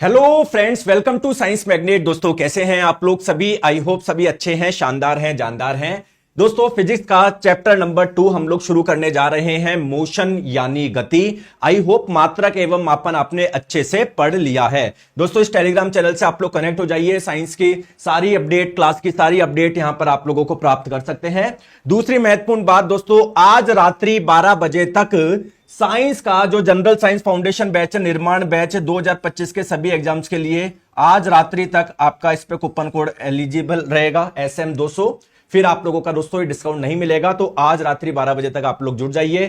Hello friends, welcome to Science Magnet. दोस्तों कैसे हैं आप लोग सभी? आई होप सभी अच्छे हैं, शानदार हैं, जानदार हैं। दोस्तों फिजिक्स का चैप्टर नंबर 2 हम लोग शुरू करने जा रहे हैं, मोशन यानी गति। आई होप मात्रक एवं मापन आपने अच्छे से पढ़ लिया है। दोस्तों इस टेलीग्राम चैनल से आप लोग कनेक्ट हो जाइए, साइंस की सारी अपडेट, क्लास की सारी अपडेट यहां पर आप लोगों को प्राप्त कर सकते हैं। दूसरी महत्वपूर्ण बात दोस्तों, आज रात्रि 12 बजे तक साइंस का जो जनरल साइंस फाउंडेशन बैच, निर्माण बैच 2025 के सभी एग्जाम्स के लिए आज रात्रि तक आपका इस पे कूपन कोड एलिजिबल रहेगा SM200। फिर आप लोगों का दोस्तों ये डिस्काउंट नहीं मिलेगा, तो आज रात्रि 12 बजे तक आप लोग जुड़ जाइए।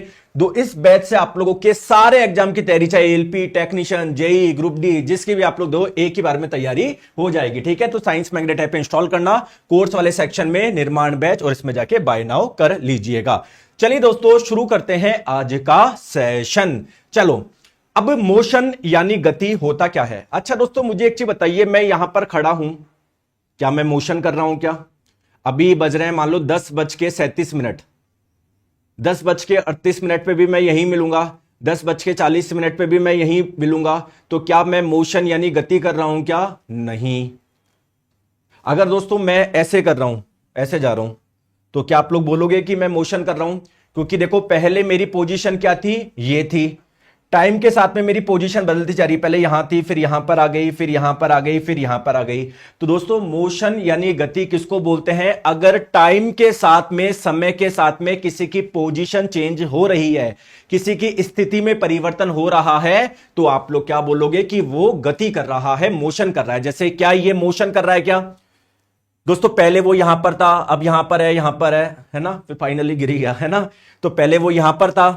इस बैच से आप लोगों के सारे एग्जाम की तैयारी, चाहे LP, technician, JE, group D, जिसकी भी आप लोग दो, एक ही बार में तैयारी हो जाएगी। ठीक है, तो साइंस मैग्नेट ऐप इंस्टॉल करना, कोर्स वाले सेक्शन में निर्माण बैच और इसमें जाके बाय नाउ कर लीजिएगा। चलिए दोस्तों शुरू करते हैं आज का सेशन। चलो, अब मोशन यानी गति होता क्या है? अच्छा दोस्तों मुझे एक चीज बताइए, मैं यहां पर खड़ा हूं, क्या मैं मोशन कर रहा हूं? क्या अभी बज रहे हैं मान लो 10:37, 10:38 पे भी मैं यहीं मिलूंगा, 10:40 पे भी मैं यहीं मिलूंगा, तो क्या मैं मोशन यानी गति कर रहा हूं? क्या नहीं। अगर दोस्तों मैं ऐसे कर रहा हूं, ऐसे जा रहा हूं, तो क्या आप लोग बोलोगे कि मैं मोशन कर रहा हूं? क्योंकि देखो पहले मेरी पोजीशन क्या थी, ये थी। टाइम के साथ में मेरी पोजीशन बदलती जा रही, पहले यहां थी, फिर यहां पर आ गई, फिर यहां पर आ गई, फिर यहां पर आ गई। तो दोस्तों मोशन यानी गति किसको बोलते हैं? अगर टाइम के साथ में, समय के साथ में किसी की पोजीशन चेंज हो रही है, किसी की स्थिति में परिवर्तन हो रहा है, तो आप लोग क्या बोलोगे कि वो गति कर रहा है, मोशन कर रहा है। जैसे क्या ये मोशन कर रहा है? क्या दोस्तों पहले वो यहां पर था, अब यहां पर है, यहां पर है ना, फिर फाइनली गिर गया, है ना। तो पहले वो यहां पर था,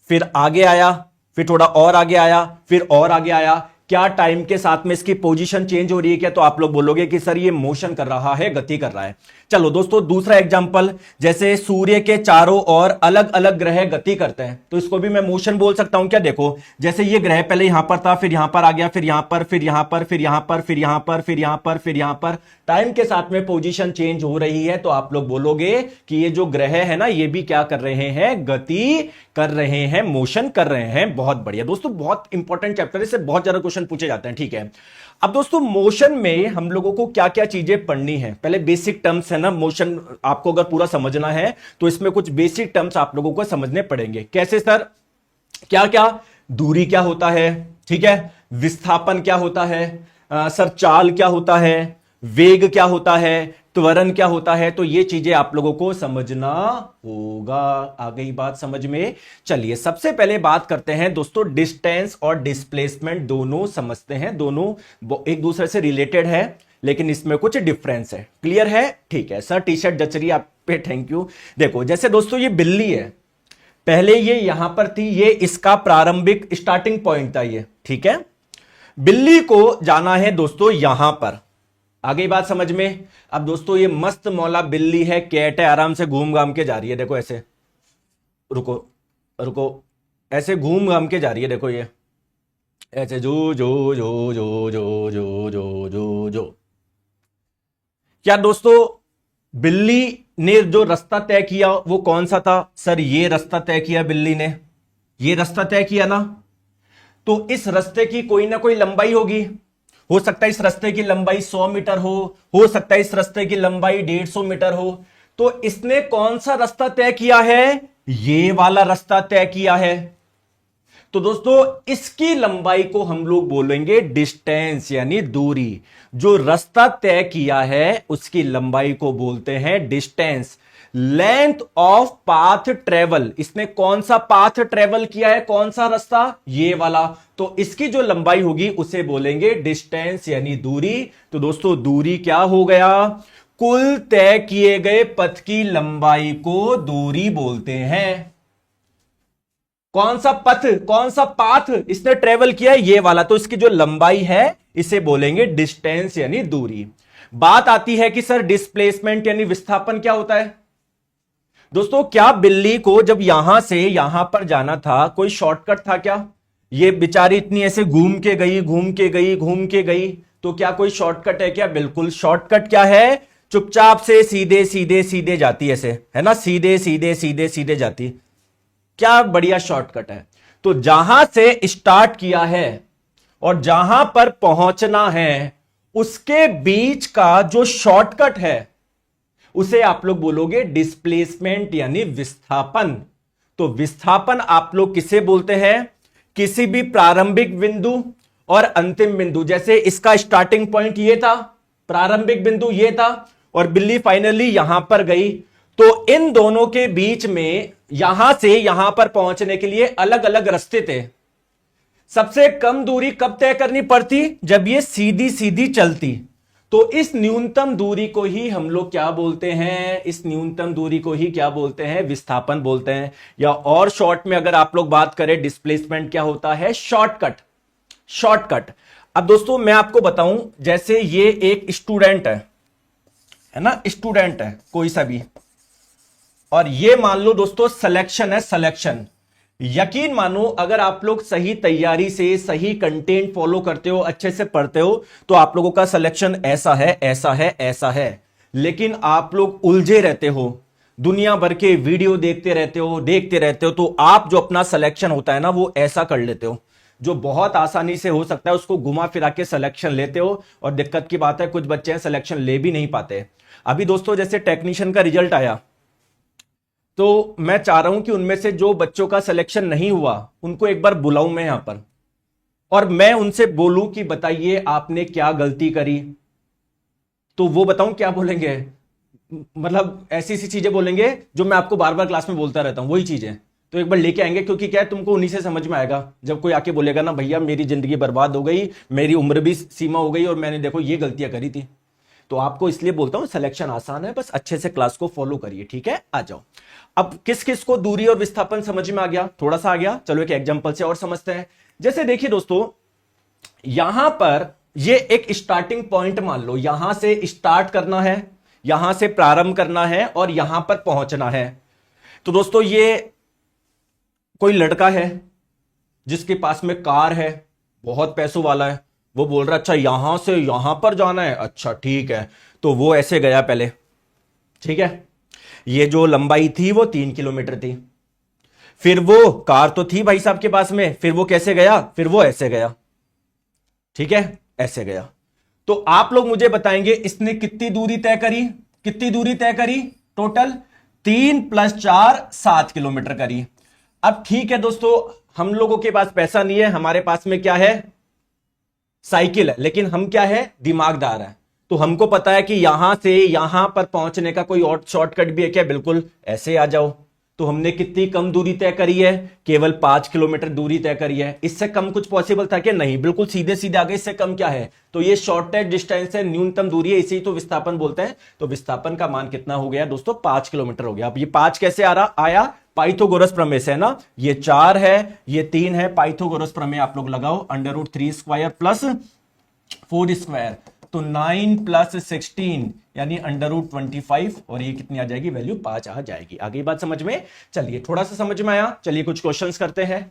फिर आगे आया, फिर थोड़ा और आगे आया, फिर और आगे आया। क्या टाइम के साथ में इसकी पोजीशन चेंज हो रही है? क्या तो आप लोग बोलोगे कि सर ये मोशन कर रहा है, गति कर रहा है। चलो दोस्तों दूसरा एग्जांपल, जैसे सूर्य के चारों ओर अलग अलग ग्रह गति करते हैं, तो इसको भी मैं मोशन बोल सकता हूं। क्या देखो, जैसे ये ग्रह पहले यहां पर था, फिर यहां पर आ गया, फिर यहां पर, फिर यहां पर, फिर यहां पर, फिर यहां पर, फिर यहां पर, फिर यहां पर, टाइम के साथ में पोजीशन चेंज हो रही है, तो आप लोग बोलोगे कि ये जो ग्रह है ना, ये भी क्या कर रहे हैं? गति कर रहे हैं, मोशन कर रहे हैं। बहुत बढ़िया दोस्तों, बहुत इंपॉर्टेंट चैप्टर है, इससे बहुत ज्यादा क्वेश्चन पूछे जाते हैं। ठीक है, अब दोस्तों मोशन में हम लोगों को क्या क्या चीजें पढ़नी है? पहले बेसिक टर्म्स है ना, मोशन आपको अगर पूरा समझना है तो इसमें कुछ बेसिक टर्म्स आप लोगों को समझने पड़ेंगे। कैसे सर? क्या क्या? दूरी क्या होता है, ठीक है, विस्थापन क्या होता है, सर चाल क्या होता है, वेग क्या होता है, त्वरण क्या होता है, तो ये चीजें आप लोगों को समझना होगा। आ गई बात समझ में? चलिए सबसे पहले बात करते हैं दोस्तों, डिस्टेंस और डिस्प्लेसमेंट दोनों समझते हैं। दोनों एक दूसरे से रिलेटेड है, लेकिन इसमें कुछ डिफरेंस है। क्लियर है? ठीक है सर, टी शर्ट जच रही है आप पे, थैंक यू। देखो जैसे दोस्तों ये बिल्ली है, पहले ये यहां पर थी, ये इसका प्रारंभिक स्टार्टिंग पॉइंट था ये, ठीक है। बिल्ली को जाना है दोस्तों यहां पर, आ गई बात समझ में? अब दोस्तों ये मस्त मौला बिल्ली है, कैट है, आराम से घूम घाम के जा रही है। देखो ऐसे, रुको रुको, ऐसे घूम घाम के जा रही है। देखो ये ऐसे जो जो जो जो जो जो जो जो जो। क्या दोस्तों बिल्ली ने जो रास्ता तय किया वो कौन सा था? सर ये रास्ता तय किया बिल्ली ने, ये रास्ता तय किया ना, तो इस रास्ते की कोई ना कोई लंबाई होगी। हो सकता है इस रास्ते की लंबाई 100 मीटर हो सकता है इस रास्ते की लंबाई 150 मीटर हो। तो इसने कौन सा रास्ता तय किया है? ये वाला रास्ता तय किया है। तो दोस्तों इसकी लंबाई को हम लोग बोलेंगे डिस्टेंस यानी दूरी। जो रास्ता तय किया है उसकी लंबाई को बोलते हैं distance. Length of path travel, इसने कौन सा पाथ ट्रेवल किया है, कौन सा रास्ता? ये वाला, तो इसकी जो लंबाई होगी उसे बोलेंगे डिस्टेंस यानी दूरी। तो दोस्तों दूरी क्या हो गया? कुल तय किए गए पथ की लंबाई को दूरी बोलते हैं। कौन सा पथ, कौन सा पाथ इसने ट्रेवल किया है? ये वाला, तो इसकी जो लंबाई है इसे बोलेंगे डिस्टेंस यानी दूरी। बात आती है कि सर डिस्प्लेसमेंट यानी विस्थापन क्या होता है? दोस्तों क्या बिल्ली को जब यहां से यहां पर जाना था, कोई शॉर्टकट था क्या? ये बेचारी इतनी ऐसे घूम के गई, घूम के गई, घूम के गई, तो क्या कोई शॉर्टकट है क्या? बिल्कुल। शॉर्टकट क्या है? चुपचाप से सीधे सीधे सीधे जाती, ऐसे है ना, सीधे सीधे सीधे सीधे जाती। क्या बढ़िया शॉर्टकट है। तो जहां से स्टार्ट किया है और जहां पर पहुंचना है उसके बीच का जो शॉर्टकट है उसे आप लोग बोलोगे डिस्प्लेसमेंट यानी विस्थापन। तो विस्थापन आप लोग किसे बोलते हैं? किसी भी प्रारंभिक बिंदु और अंतिम बिंदु, जैसे इसका स्टार्टिंग पॉइंट ये था, प्रारंभिक बिंदु ये था और बिल्ली फाइनली यहां पर गई, तो इन दोनों के बीच में यहां से यहां पर पहुंचने के लिए अलग अलग रास्ते थे। सबसे कम दूरी कब तय करनी पड़ती? जब ये सीधी सीधी चलती। तो इस न्यूनतम दूरी को ही हम लोग क्या बोलते हैं? इस न्यूनतम दूरी को ही क्या बोलते हैं? विस्थापन बोलते हैं। या और शॉर्ट में अगर आप लोग बात करें, डिस्प्लेसमेंट क्या होता है? शॉर्टकट। शॉर्टकट। अब दोस्तों मैं आपको बताऊं, जैसे ये एक स्टूडेंट है ना, स्टूडेंट है कोई सा भी, और ये मान लो दोस्तों सिलेक्शन है, सिलेक्शन। यकीन मानो अगर आप लोग सही तैयारी से सही कंटेंट फॉलो करते हो, अच्छे से पढ़ते हो, तो आप लोगों का सिलेक्शन ऐसा है, ऐसा है, ऐसा है। लेकिन आप लोग उलझे रहते हो, दुनिया भर के वीडियो देखते रहते हो, तो आप जो अपना सिलेक्शन होता है ना वो ऐसा कर लेते हो, जो बहुत आसानी से हो सकता है उसको घुमा फिरा के सिलेक्शन लेते हो। और दिक्कत की बात है कुछ बच्चे सिलेक्शन ले भी नहीं पाते। अभी दोस्तों जैसे टेक्नीशियन का रिजल्ट आया, तो मैं चाह रहा हूं कि उनमें से जो बच्चों का सिलेक्शन नहीं हुआ उनको एक बार बुलाऊं मैं यहां पर, और मैं उनसे बोलूं कि बताइए आपने क्या गलती करी। तो वो बताऊं क्या बोलेंगे? मतलब ऐसी सी चीजें बोलेंगे जो मैं आपको बार बार क्लास में बोलता रहता हूं, वही चीजें। तो एक बार लेके आएंगे, क्योंकि क्या है, तुमको उन्हीं से समझ में आएगा। जब कोई आके बोलेगा ना भैया मेरी जिंदगी बर्बाद हो गई, मेरी उम्र भी सीमा हो गई और मैंने देखो ये गलतियां करी थी, तो आपको इसलिए बोलता हूं सिलेक्शन आसान है, बस अच्छे से क्लास को फॉलो करिए, ठीक है? आ जाओ। अब किस किस को दूरी और विस्थापन समझ में आ गया? थोड़ा सा आ गया। चलो एक एग्जांपल से और समझते हैं। जैसे देखिए दोस्तों, यहां पर ये एक स्टार्टिंग पॉइंट मान लो, यहां से स्टार्ट करना है, यहां से प्रारंभ करना है और यहां पर पहुंचना है। तो दोस्तों ये कोई लड़का है जिसके पास में कार है, बहुत पैसों वाला है, वो बोल रहा अच्छा यहां से यहां पर जाना है, अच्छा ठीक है। तो वो ऐसे गया पहले, ठीक है, ये जो लंबाई थी वो 3 किलोमीटर थी। फिर वो कार तो थी भाई साहब के पास में, फिर वो कैसे गया? फिर वो ऐसे गया, ठीक है, ऐसे गया। तो आप लोग मुझे बताएंगे इसने कितनी दूरी तय करी? कितनी दूरी तय करी? टोटल 3 + 4 7 किलोमीटर करी। अब ठीक है दोस्तों, हम लोगों के पास पैसा नहीं है, हमारे पास में क्या है? साइकिल है। लेकिन हम क्या है? दिमागदार है। तो हमको पता है कि यहां से यहां पर पहुंचने का कोई और शॉर्टकट भी है क्या? बिल्कुल, ऐसे आ जाओ। तो हमने कितनी कम दूरी तय करी है? केवल 5 किलोमीटर दूरी तय करी है। इससे कम कुछ पॉसिबल था क्या? नहीं, बिल्कुल सीधे सीधे आगे। इससे कम क्या है? तो ये शॉर्टेस्ट डिस्टेंस है, न्यूनतम दूरी है, इसे ही तो विस्थापन बोलते हैं। तो विस्थापन का मान कितना हो गया दोस्तों? 5 किलोमीटर हो गया। अब ये 5 कैसे आ रहा आया? पाइथागोरस प्रमेय से है ना। ये 4 है, ये 3 है, पाइथागोरस प्रमेय आप लोग लगाओ, √3² प्लस 4², तो 9 + 16 यानी √25, और ये कितनी आ जाएगी? वैल्यू 5 आ जाएगी। आगे बात समझ में? चलिए थोड़ा सा समझ में आया। चलिए कुछ क्वेश्चंस करते हैं।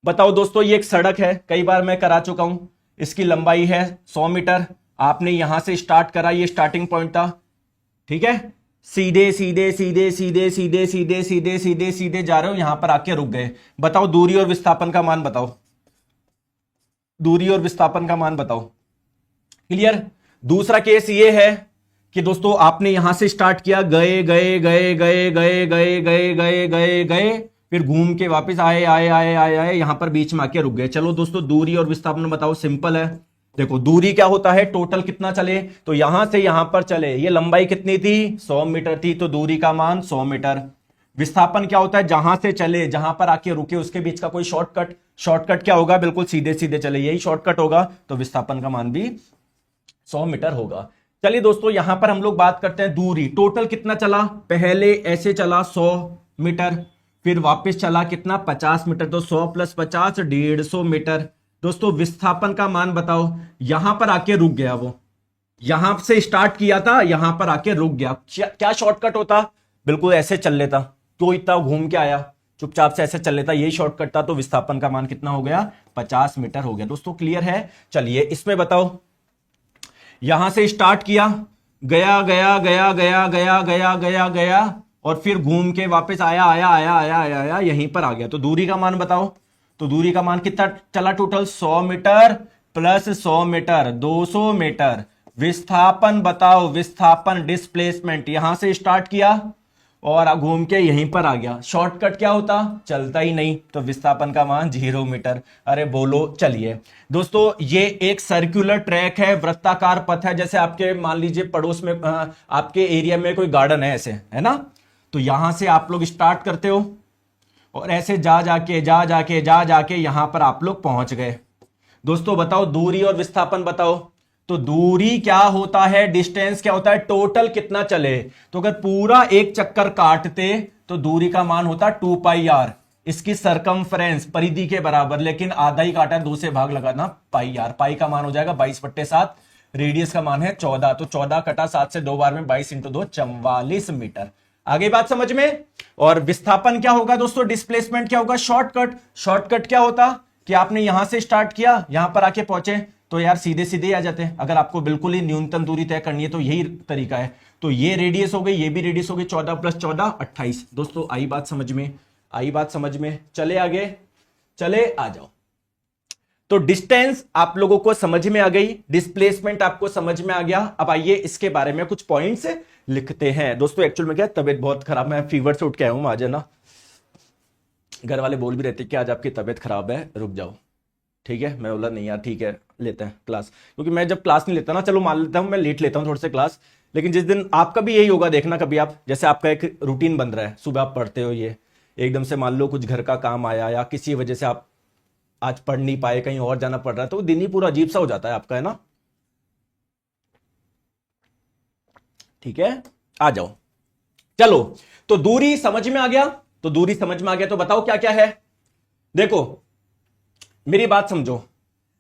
बताओ दोस्तों, ये एक सड़क है, कई बार मैं करा चुका हूं। इसकी लंबाई है 100 मीटर। आपने यहां से स्टार्ट करा, ये स्टार्टिंग पॉइंट था, ठीक है, सीधे सीधे सीधे सीधे सीधे सीधे सीधे सीधे सीधे जा रहे हो, यहां पर आके रुक गए। बताओ दूरी और विस्थापन का मान बताओ, दूरी और विस्थापन का मान बताओ। क्लियर? दूसरा केस ये है कि दोस्तों आपने यहां से स्टार्ट किया, गए गए गए गए गए गए गए गए गए गए, फिर घूम के वापस आए आए आए आए आए, यहां पर बीच में आके रुक गए। चलो दोस्तों दूरी और विस्थापन बताओ। सिंपल है, देखो दूरी क्या होता है? टोटल कितना चले, तो यहां से यहां पर चले, ये लंबाई कितनी थी? 100 मीटर थी, तो दूरी का मान 100 मीटर। विस्थापन क्या होता है? जहां से चले, जहां पर आके रुके, उसके बीच का कोई शॉर्टकट। शॉर्टकट क्या होगा? बिल्कुल सीधे सीधे चले, यही शॉर्टकट होगा। तो विस्थापन का मान भी 100 मीटर होगा। चलिए दोस्तों यहां पर हम लोग बात करते हैं दूरी। टोटल कितना चला? पहले ऐसे चला 100 मीटर, फिर वापस चला कितना? 50 मीटर, तो 100 + 50 150 मीटर। दोस्तों विस्थापन का मान बताओ। यहां पर आके रुक गया, वो यहां से स्टार्ट किया था, यहां पर आके रुक गया, क्या शॉर्टकट होता? बिल्कुल ऐसे चल लेता, तो इतना घूम के आया, चुपचाप से ऐसे चल लेता, यही शॉर्टकट था। तो विस्थापन का मान कितना हो गया? 50 मीटर हो गया। दोस्तों क्लियर है? चलिए इसमें बताओ, यहां से स्टार्ट किया, गया गया गया गया गया गया गया गया, और फिर घूम के वापस आया आया आया आया आया आया, यहीं पर आ गया। तो दूरी का मान बताओ। तो दूरी का मान कितना चला total? 100 metre plus 100 metre 200 metre. विस्थापन बताओ, विस्थापन डिस्प्लेसमेंट, यहां से स्टार्ट किया और घूम के यहीं पर आ गया। शॉर्टकट क्या होता? चलता ही नहीं, तो विस्थापन का मान 0 मीटर। अरे बोलो। चलिए दोस्तों, ये एक सर्कुलर ट्रैक है, वृत्ताकार पथ है। जैसे आपके मान लीजिए पड़ोस में आपके एरिया में कोई गार्डन है, ऐसे है ना, तो यहां से आप लोग स्टार्ट करते हो और ऐसे जा जाके यहां पर आप लोग पहुंच गए। दोस्तों बताओ दूरी और विस्थापन बताओ। तो दूरी क्या होता है, डिस्टेंस क्या होता है, टोटल कितना चले। तो अगर पूरा एक चक्कर काटते तो दूरी का मान होता 2 पाई आर, इसकी सरकमफ्रेंस परिधि के बराबर, लेकिन आधा ही काटा है, 2 से भाग लगाना पाई आर। पाई का मान हो जाएगा 22/7, रेडियस का मान है 14, तो 14 कटा 7 से 2 बार में 22 × 2 44 मीटर। आगे बात समझ में। और विस्थापन क्या होगा दोस्तों, डिस्प्लेसमेंट क्या होगा, शॉर्टकट। शॉर्टकट क्या होता कि आपने यहां से स्टार्ट किया, यहां पर आके पहुंचे तो यार सीधे सीधे आ जाते हैं। अगर आपको बिल्कुल ही न्यूनतम दूरी तय करनी है तो यही तरीका है। तो ये रेडियस हो गई, ये भी रेडियस हो गई, 14 + 14 28। दोस्तों आई बात समझ में, आई बात समझ में। चले आगे, चले आ जाओ। तो डिस्टेंस आप लोगों को समझ में आ गई, डिस्प्लेसमेंट आपको समझ में आ गया। अब आइए इसके बारे में कुछ पॉइंट्स लिखते हैं। दोस्तों एक्चुअल में क्या, तबियत बहुत खराब, मैं फीवर से उठ के आया हूं आज, है ना। घर वाले बोल भी रहते कि आज आपकी तबियत खराब है, रुक जाओ, ठीक है। मैं बोला नहीं यार ठीक है, लेते हैं क्लास, क्योंकि मैं जब क्लास नहीं लेता ना, चलो मान लेता हूं मैं लेट लेता हूं थोड़े से क्लास, लेकिन जिस दिन आपका भी यही होगा, देखना कभी आप, जैसे आपका एक रूटीन बन रहा है, सुबह आप पढ़ते हो, ये एकदम से मान लो कुछ घर का काम आया या किसी वजह से आप आज पढ़ नहीं पाए, कहीं और जाना पड़ रहा है, तो दिन ही पूरा अजीब सा हो जाता है आपका, है ना। ठीक है, आ जाओ। चलो, तो दूरी समझ में आ गया, तो दूरी समझ में आ गया, तो बताओ क्या क्या है। देखो मेरी बात समझो।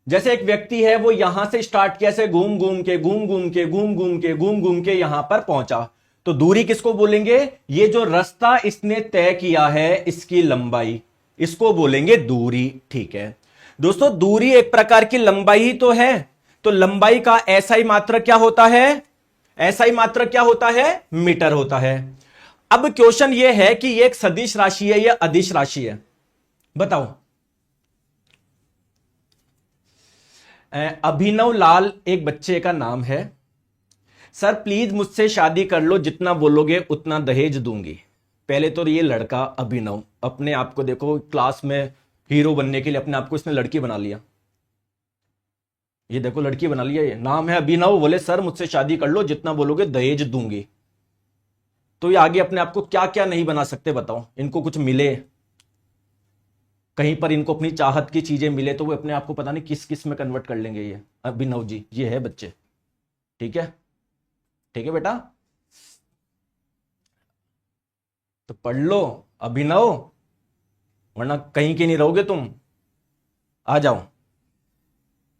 जैसे एक व्यक्ति है, वो यहां से स्टार्ट किया, ऐसे घूम घूम के यहां पर पहुंचा, तो दूरी किसको बोलेंगे, ये जो रास्ता इसने तय किया है इसकी लंबाई, इसको बोलेंगे दूरी। ठीक है दोस्तों, दूरी एक प्रकार की लंबाई ही तो है, तो लंबाई का एसआई मात्रक क्या होता है, एसआई मात्रक क्या होता है, मीटर होता है। अब क्वेश्चन ये है कि ये एक सदिश राशि है या अदिश राशि है, बताओ। अभिनव लाल एक बच्चे का नाम है। सर प्लीज मुझसे शादी कर लो, जितना बोलोगे उतना दहेज दूंगी। पहले तो ये लड़का अभिनव अपने आप को देखो, क्लास में हीरो बनने के लिए अपने आप को इसने लड़की बना लिया। ये देखो लड़की बना लिया, ये नाम है अभिनव, बोले सर मुझसे शादी कर लो, जितना बोलोगे दहेज दूंगी। तो ये आगे अपने आप को क्या क्या नहीं बना सकते, बताओ। इनको कुछ मिले, कहीं पर इनको अपनी चाहत की चीजें मिले, तो वो अपने आप को पता नहीं किस किस में कन्वर्ट कर लेंगे। ये अभिनव जी, ये है बच्चे, ठीक है, ठीक है बेटा, तो पढ़ लो अभिनव, वरना कहीं के नहीं रहोगे तुम। आ जाओ।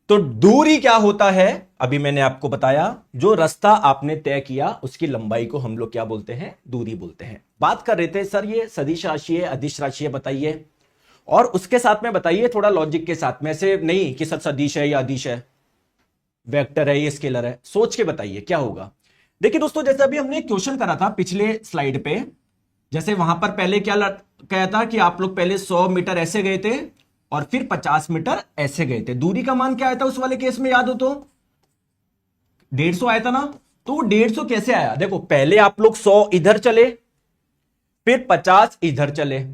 तो दूरी क्या होता है, अभी मैंने आपको बताया, जो रास्ता आपने तय किया उसकी लंबाई को हम लोग क्या बोलते हैं, दूरी बोलते हैं। बात कर रहे थे सर ये सदिश राशि है अदिश राशि है, बताइए। और उसके साथ में बताइए थोड़ा लॉजिक के साथ में, ऐसे नहीं कि सदिश है या अदिश है, वेक्टर है या स्केलर है, सोच के बताइए क्या होगा। देखिए दोस्तों, जैसे अभी हमने क्वेश्चन करा था पिछले स्लाइड पे, जैसे वहां पर पहले क्या कहा था कि आप लोग पहले 100 मीटर ऐसे गए थे और फिर 50 मीटर ऐसे गए थे। दूरी का मान क्या आया था उस वाले केस में, याद हो तो 150 आया था ना। तो 150 कैसे आया, देखो पहले आप लोग 100 इधर चले, फिर 50 इधर चले।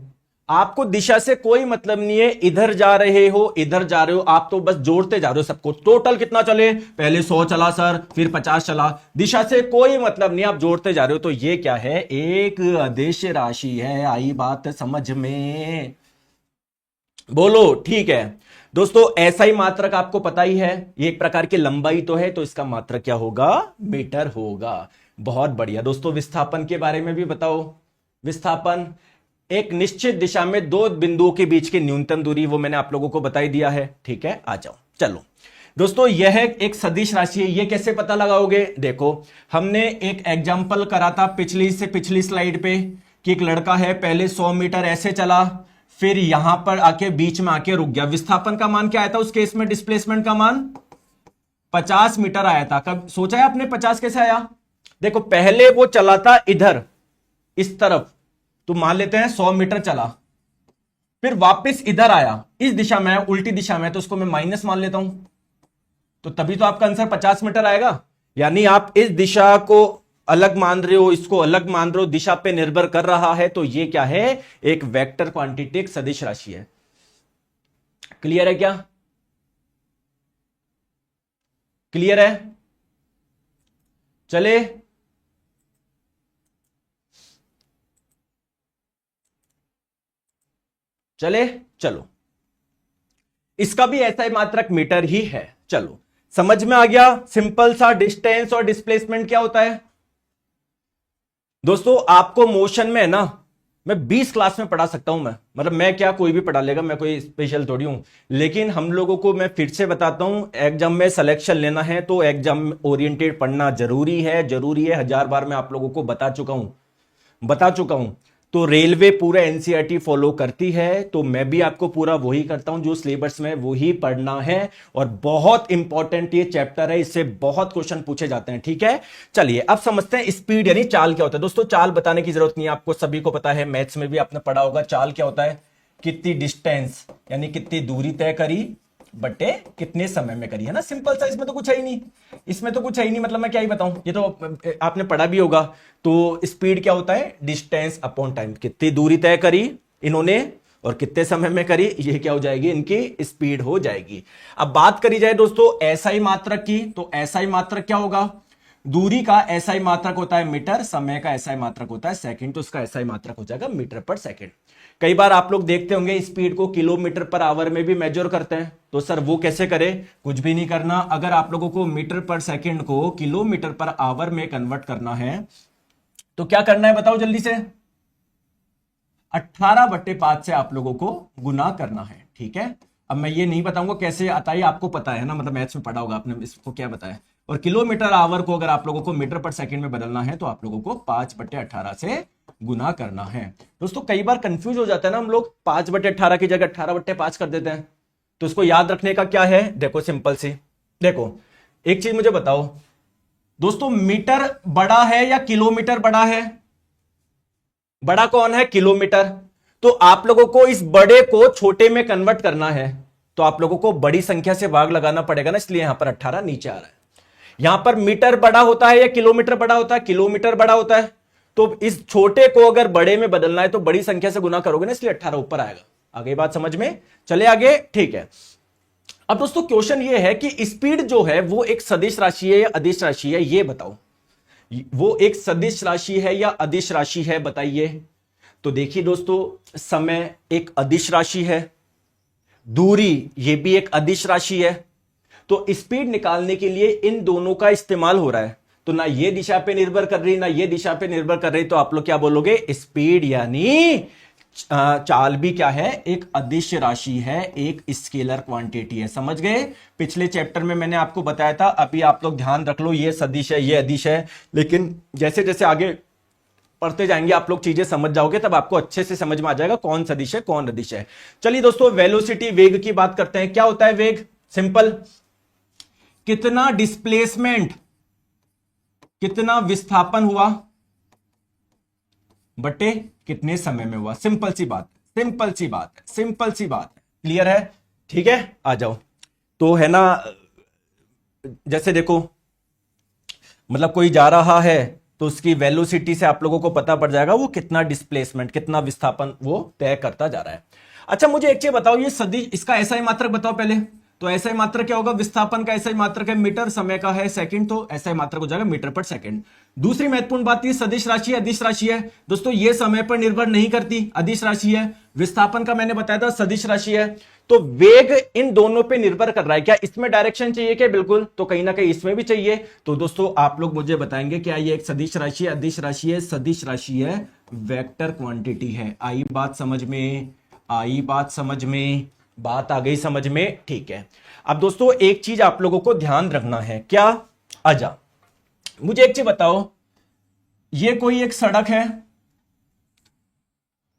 आपको दिशा से कोई मतलब नहीं है, इधर जा रहे हो इधर जा रहे हो, आप तो बस जोड़ते जा रहे हो सबको। टोटल कितना चले, पहले 100 चला सर, फिर 50 चला, दिशा से कोई मतलब नहीं, आप जोड़ते जा रहे हो। तो ये क्या है, एक अदिश राशि है। आई बात समझ में, बोलो ठीक है दोस्तों। ऐसा ही मात्रक आपको पता ही है, ये एक प्रकार की लंबाई तो है, तो इसका मात्रक क्या होगा, मीटर होगा। बहुत बढ़िया दोस्तों। विस्थापन के बारे में भी बताओ। विस्थापन एक निश्चित दिशा में दो बिंदुओं के बीच की न्यूनतम दूरी, वो मैंने आप लोगों को बता ही दिया है। ठीक है, आ जाओ। चलो दोस्तों, यह एक सदिश राशि है, ये कैसे पता लगाओगे, देखो हमने एक एग्जांपल करा था पिछली से पिछली स्लाइड पे कि एक लड़का है, पहले 100 मीटर ऐसे चला, फिर यहां पर आके बीच में आके रुक गया। विस्थापन का मान क्या आया था उस केस में, डिस्प्लेसमेंट का मान 50 मीटर आया था। कब सोचा है आपने 50 कैसे आया, देखो पहले वो चला था इधर इस तरफ, तो मान लेते हैं 100 मीटर चला, फिर वापस इधर आया इस दिशा में, उल्टी दिशा में, तो उसको मैं माइनस मान लेता हूं, तो तभी तो आपका आंसर 50 मीटर आएगा। यानी आप इस दिशा को अलग मान रहे हो, इसको अलग मान रहे हो, दिशा पे निर्भर कर रहा है, तो ये क्या है, एक वेक्टर क्वांटिटी, एक सदिश राशि है। क्लियर है क्या? क्लियर है? चले, चले, चलो, इसका भी ऐसा ही मात्रक मीटर ही है। चलो, समझ में आ गया सिंपल सा डिस्टेंस और डिस्प्लेसमेंट क्या होता है। दोस्तों आपको मोशन में है ना, मैं 20 क्लास में पढ़ा सकता हूं, मैं मतलब मैं क्या, कोई भी पढ़ा लेगा, मैं कोई स्पेशल थोड़ी हूं, लेकिन हम लोगों को मैं फिर से बताता हूं, एग्जाम में सिलेक्शन लेना है तो एग्जाम ओरिएंटेड पढ़ना जरूरी है, जरूरी है। 1000 बार मैं आप लोगों को बता चुका हूं। तो रेलवे पूरा एनसीईआरटी फॉलो करती है, तो मैं भी आपको पूरा वही करता हूं, जो सिलेबस में वही पढ़ना है। और बहुत इंपॉर्टेंट ये चैप्टर है, इससे बहुत क्वेश्चन पूछे जाते हैं। ठीक है, चलिए अब समझते हैं स्पीड यानी चाल क्या होता है। दोस्तों चाल बताने की जरूरत नहीं है, आपको सभी को पता है, मैथ्स में भी आपने पढ़ा होगा। चाल क्या होता है, कितनी डिस्टेंस यानी कितनी दूरी तय करी बटे कितने समय में करी, है ना, सिंपल सा। इसमें तो कुछ है ही नहीं, इसमें तो कुछ है ही नहीं, मतलब मैं क्या ही बताऊं, ये तो आपने पढ़ा भी होगा। तो स्पीड क्या होता है, डिस्टेंस अपॉन टाइम, कितनी दूरी तय करी इन्होंने और कितने समय में करी, ये क्या हो जाएगी, इनकी स्पीड हो जाएगी। अब बात करी जाए दोस्तों एसआई मात्रक की, तो एसआई मात्रक क्या होगा, दूरी का एसआई मात्रक होता है मीटर, समय का एसआई मात्रक होता है सेकंड, तो उसका एसआई मात्रक हो जाएगा मीटर पर सेकंड। कई बार आप लोग देखते होंगे स्पीड को किलोमीटर पर आवर में भी मेजर करते हैं, तो सर वो कैसे करें, कुछ भी नहीं करना। अगर आप लोगों को मीटर पर सेकंड को किलोमीटर पर आवर में कन्वर्ट करना है तो क्या करना है बताओ जल्दी से, 18/5 से आप लोगों को गुना करना है। ठीक है, अब मैं ये नहीं बताऊंगा कैसे आता है, आपको पता है ना, मतलब मैथ्स में पढ़ा होगा आपने, इसको क्या बताया। और किलोमीटर आवर को अगर आप लोगों को मीटर पर सेकंड में बदलना है तो आप लोगों को 5/18 से गुना करना है। दोस्तों कई बार कंफ्यूज हो जाता है ना हम लोग, 5/18 की जगह 18/5 कर देते हैं। तो इसको याद रखने का क्या है, देखो सिंपल सी, देखो एक चीज मुझे बताओ दोस्तों, मीटर बड़ा है या किलोमीटर बड़ा है, बड़ा कौन है, किलोमीटर। तो आप लोगों को इस बड़े को छोटे में कन्वर्ट करना है, तो आप लोगों को बड़ी संख्या से भाग लगाना पड़ेगा ना, इसलिए यहां पर 18 नीचे आ रहा है। यहां पर मीटर बड़ा होता है या किलोमीटर बड़ा होता है, किलोमीटर बड़ा होता है। तो इस छोटे को अगर बड़े में बदलना है तो बड़ी संख्या से गुना करोगे ना, इसलिए 18 ऊपर आएगा। आगे बात समझ में, चले आगे, ठीक है। अब दोस्तों क्वेश्चन ये है कि स्पीड जो है वो एक सदिश राशि है या अदिश राशि है, ये बताओ। वो एक सदिश राशि है या अदिश राशि है, बताइए। तो देखिए दोस्तों, समय एक अदिश राशि है, दूरी ये भी एक अदिश राशि है, तो स्पीड निकालने के लिए इन दोनों का इस्तेमाल हो रहा है। तो ना ये दिशा पे निर्भर कर रही, ना ये दिशा पे निर्भर कर रही, तो आप लोग क्या बोलोगे, स्पीड यानी चाल भी क्या है, एक अदिश राशि है, एक स्केलर क्वांटिटी है। समझ गए, पिछले चैप्टर में मैंने आपको बताया था, अभी आप लोग ध्यान रख लो, ये सदिश है, ये अदिश है, लेकिन जैसे जैसे आगे पढ़ते जाएंगे आप लोग चीजें समझ जाओगे, तब आपको अच्छे से समझ में आ जाएगा कौन सदिश है कौन अदिश है। चलिए दोस्तों वेलोसिटी, वेग की बात करते हैं। क्या होता है वेग, सिंपल, कितना डिस्प्लेसमेंट, कितना विस्थापन हुआ बटे कितने समय में हुआ। सिंपल सी बात, सिंपल सी बात है, सिंपल सी बात है, क्लियर है, ठीक है, आ जाओ। तो है ना, जैसे देखो, मतलब कोई जा रहा है तो उसकी वेलोसिटी से आप लोगों को पता पड़ जाएगा वो कितना डिस्प्लेसमेंट, कितना विस्थापन वो तय करता जा रहा है। अच्छा मुझे एक चीज बताओ, ये सदिश, इसका ऐसा ही मात्रक बताओ पहले। तो ऐसा ही मात्रक क्या होगा, विस्थापन का ऐसा ही मात्रक है मीटर, समय का है सेकंड, तो ऐसा ही मात्रक हो जाएगा मीटर पर सेकंड। दूसरी महत्वपूर्ण बात, ये सदिश राशि है अदिश राशि है। दोस्तों ये समय पर निर्भर नहीं करती, अदिश राशि है। विस्थापन का मैंने बताया था सदिश राशि है। तो वेग इन दोनों पे निर्भर कर रहा है। क्या इसमें डायरेक्शन चाहिए क्या, बिल्कुल, तो कहीं ना कहीं इसमें भी चाहिए। तो दोस्तों आप लोग मुझे बताएंगे क्या ये एक सदिश राशि है, अदिश राशि है, सदिश राशि है, वेक्टर क्वांटिटी है। आई बात समझ में, आई बात समझ में, बात आ गई समझ में, ठीक है। अब दोस्तों एक चीज आप लोगों को ध्यान रखना है, क्या, आजा मुझे एक चीज बताओ, ये कोई एक सड़क है,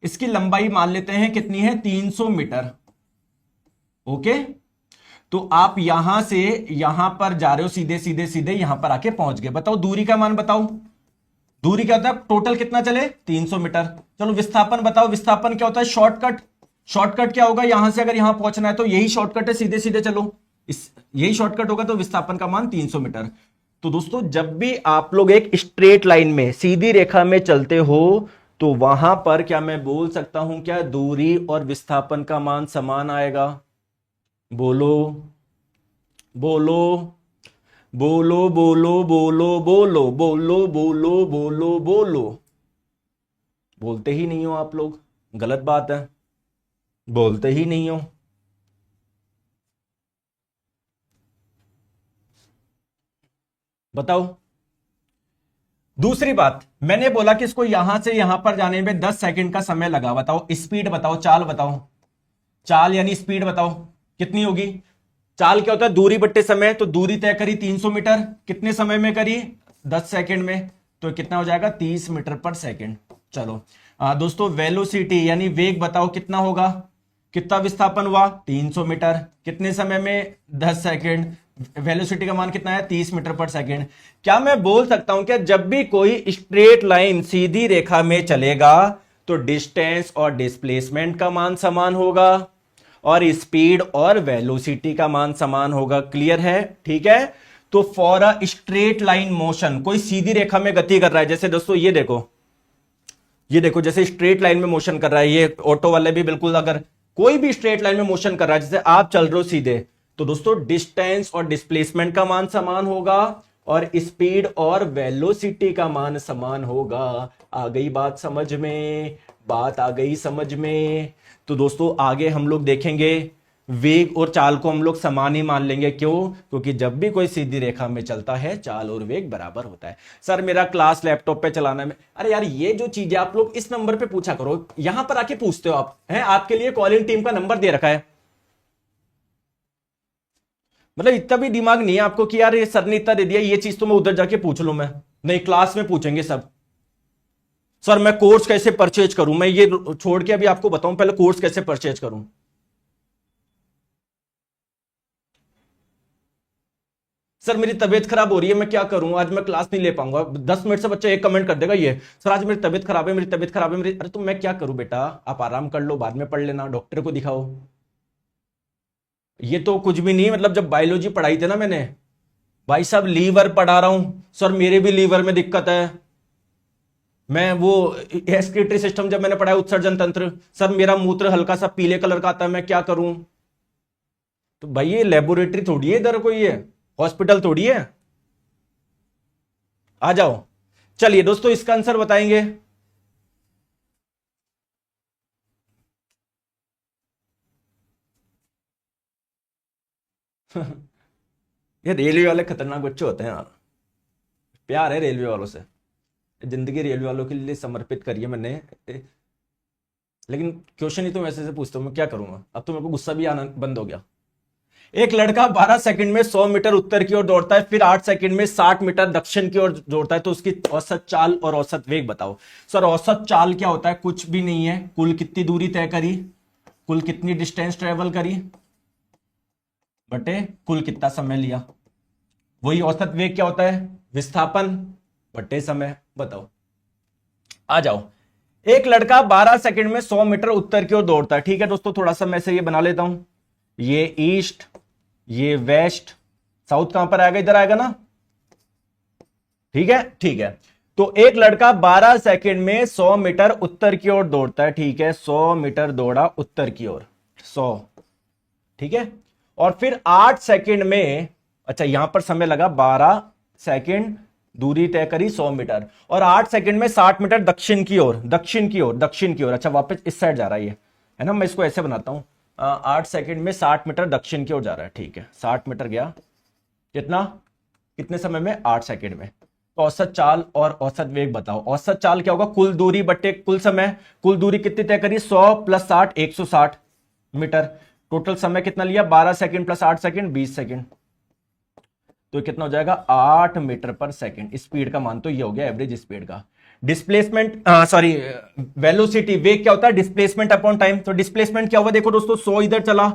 इसकी लंबाई मान लेते हैं कितनी है, 300 मीटर, ओके। तो आप यहां से यहां पर जा रहे हो, सीधे सीधे सीधे यहां पर आके पहुंच गए। बताओ दूरी का मान बताओ, दूरी क्या होता है, टोटल कितना चले, 300 मीटर। चलो विस्थापन बताओ, विस्थापन क्या होता है, शॉर्टकट, शॉर्टकट क्या होगा, यहां से अगर यहां पहुंचना है तो यही शॉर्टकट है, सीधे सीधे चलो, इस यही शॉर्टकट होगा, तो विस्थापन का मान 300 मीटर। तो दोस्तों जब भी आप लोग एक स्ट्रेट लाइन में सीधी रेखा में चलते हो तो वहां पर क्या मैं बोल सकता हूं, क्या दूरी और विस्थापन का मान समान आएगा? बोलो बोलो बोलो बोलो बोलो बोलो बोलो बोलो बोलो बोलो। बोलते ही नहीं हो आप लोग, गलत बात है, बोलते ही नहीं हो। बताओ। दूसरी बात, मैंने बोला कि इसको यहां से यहां पर जाने में 10 सेकंड का समय लगा। बताओ स्पीड बताओ, चाल बताओ, चाल यानी स्पीड बताओ कितनी होगी? चाल क्या होता है, दूरी बट्टे समय। तो दूरी तय करी 300 मीटर, कितने समय में करी? 10 सेकंड में। तो कितना हो जाएगा? 30 मीटर पर सेकंड। चलो दोस्तों वेलोसिटी यानी वेग बताओ कितना होगा? कितना विस्थापन हुआ? 300 मीटर, कितने समय में? 10 सेकंड। वेलोसिटी का मान कितना है? 30 मीटर पर सेकंड। क्या मैं बोल सकता हूं क्या जब भी कोई स्ट्रेट लाइन सीधी रेखा में चलेगा तो डिस्टेंस और डिस्प्लेसमेंट का मान समान होगा और स्पीड और वेलोसिटी का मान समान होगा? क्लियर है? ठीक है। तो for a straight line motion, कोई सीधी रेखा में गति कर रहा है, जैसे दोस्तों ये देखो, ये देखो जैसे स्ट्रेट लाइन में मोशन कर रहा है, ये ऑटो वाले भी बिल्कुल, अगर कोई भी स्ट्रेट लाइन में मोशन कर रहा है, जैसे आप चल रहे हो सीधे, तो दोस्तों डिस्टेंस और डिस्प्लेसमेंट का मान समान होगा और स्पीड और वेलोसिटी का मान समान होगा। आ गई बात समझ में? बात आ गई समझ में? तो दोस्तों आगे हम लोग देखेंगे वेग और चाल को हम लोग समान ही मान लेंगे। क्यों? क्योंकि जब भी कोई सीधी रेखा में चलता है चाल और वेग बराबर होता है। सर मेरा क्लास लैपटॉप पे चलाना है। अरे यार ये जो चीजें आप लोग इस नंबर पे पूछा करो, यहां पर आके पूछते हो आप, हैं आपके लिए कॉलिंग टीम का नंबर दे रखा है। मतलब इतना भी दिमाग नहीं है आपको कि यार ये सर ने इतना दे दिया, ये चीज तो मैं उधर जाके पूछ लूं। मैं नहीं, क्लास में पूछेंगे सब। सर मैं कोर्स कैसे परचेज करूं, मैं ये छोड़ के अभी आपको बताऊं पहले कोर्स कैसे परचेज करूं। सर मेरी तबीयत खराब हो रही है, मैं क्या करूं, आज मैं क्लास नहीं ले पाऊंगा। 10 मिनट से बच्चा एक कमेंट कर देगा, ये सर आज मेरी तबीयत खराब है, मेरी तबीयत खराब है मेरी। अरे तो मैं क्या करूं बेटा, आप आराम कर लो, बाद में पढ़ लेना, डॉक्टर को दिखाओ। ये तो कुछ भी नहीं, मतलब जब बायोलॉजी पढ़ाई थी ना मैंने, भाई साहब लीवर पढ़ा रहा हूं, सर मेरे भी लीवर में दिक्कत है। मैं वो एक्सक्रीटरी सिस्टम जब मैंने पढ़ा, उत्सर्जन तंत्र, सर मेरा मूत्र हल्का सा पीले कलर का आता है, मैं क्या करूं। तो भाई ये लेबोरेटरी थोड़ी है, इधर कोई है हॉस्पिटल थोड़ी है। आ जाओ। चलिए दोस्तों इसका आंसर बताएंगे। ये रेलवे वाले खतरनाक बच्चे होते हैं यार, प्यार है रेलवे वालों से, जिंदगी रेलवे वालों के लिए समर्पित करी है मैंने। लेकिन क्वेश्चन ही तो वैसे से पूछता हूं, मैं क्या करूंगा। अब तो मेरे को गुस्सा भी आना बंद हो गया। एक लड़का 12 सेकंड में 100 मीटर उत्तर की ओर दौड़ता है, फिर 8 सेकंड में 60 मीटर दक्षिण की ओर दौड़ता है, तो उसकी औसत चाल और औसत वेग बताओ। सर औसत चाल क्या होता है? कुछ भी नहीं है, कुल कितनी दूरी तय करी, कुल कितनी डिस्टेंस ट्रेवल करी बटे कुल कितना समय लिया। वही औसत वेग क्या होता है? विस्थापन बटे समय। बताओ। आ जाओ। एक लड़का 12 सेकंड में 100 मीटर उत्तर की ओर दौड़ता है। ठीक है दोस्तों, थोड़ा सा मैं से ये बना लेता हूं, ये ईस्ट, ये वेस्ट, साउथ कहां पर आएगा? इधर आएगा ना। ठीक है, ठीक है। तो एक लड़का 12 सेकंड में 100 मीटर उत्तर की ओर दौड़ता है। ठीक है, 100 मीटर दौड़ा उत्तर की ओर, 100। ठीक है, और फिर 8 सेकंड में, अच्छा यहां पर समय लगा 12 सेकंड, दूरी तय करी 100 मीटर, और 8 सेकंड में 60 मीटर दक्षिण की ओर, दक्षिण की ओर, दक्षिण की ओर। अच्छा वापस इस साइड जा रहा है ये, है ना। मैं इसको ऐसे बनाता हूं, 8 सेकंड में 60 मीटर दक्षिण की ओर जा रहा है। ठीक है, 60 मीटर गया, कितना, कितने समय में? 8 सेकंड में। तो औसत चाल और औसत वेग बताओ। औसत चाल क्या होगा? कुल दूरी बट्टे कुल समय। कुल दूरी कितनी तय करी? 100 प्लस 60, 160 मीटर। टोटल समय कितना लिया? 12 सेकंड प्लस 8 सेकंड, 20 सेकंड। तो कितना हो जाएगा? 8 मीटर पर सेकंड। स्पीड का मान तो ये हो गया एवरेज स्पीड का। डिस्प्लेसमेंट, सॉरी वेलोसिटी, वेग क्या होता है? Displacement upon time. तो डिस्प्लेसमेंट क्या हुआ? देखो दोस्तों, 100 इधर चला,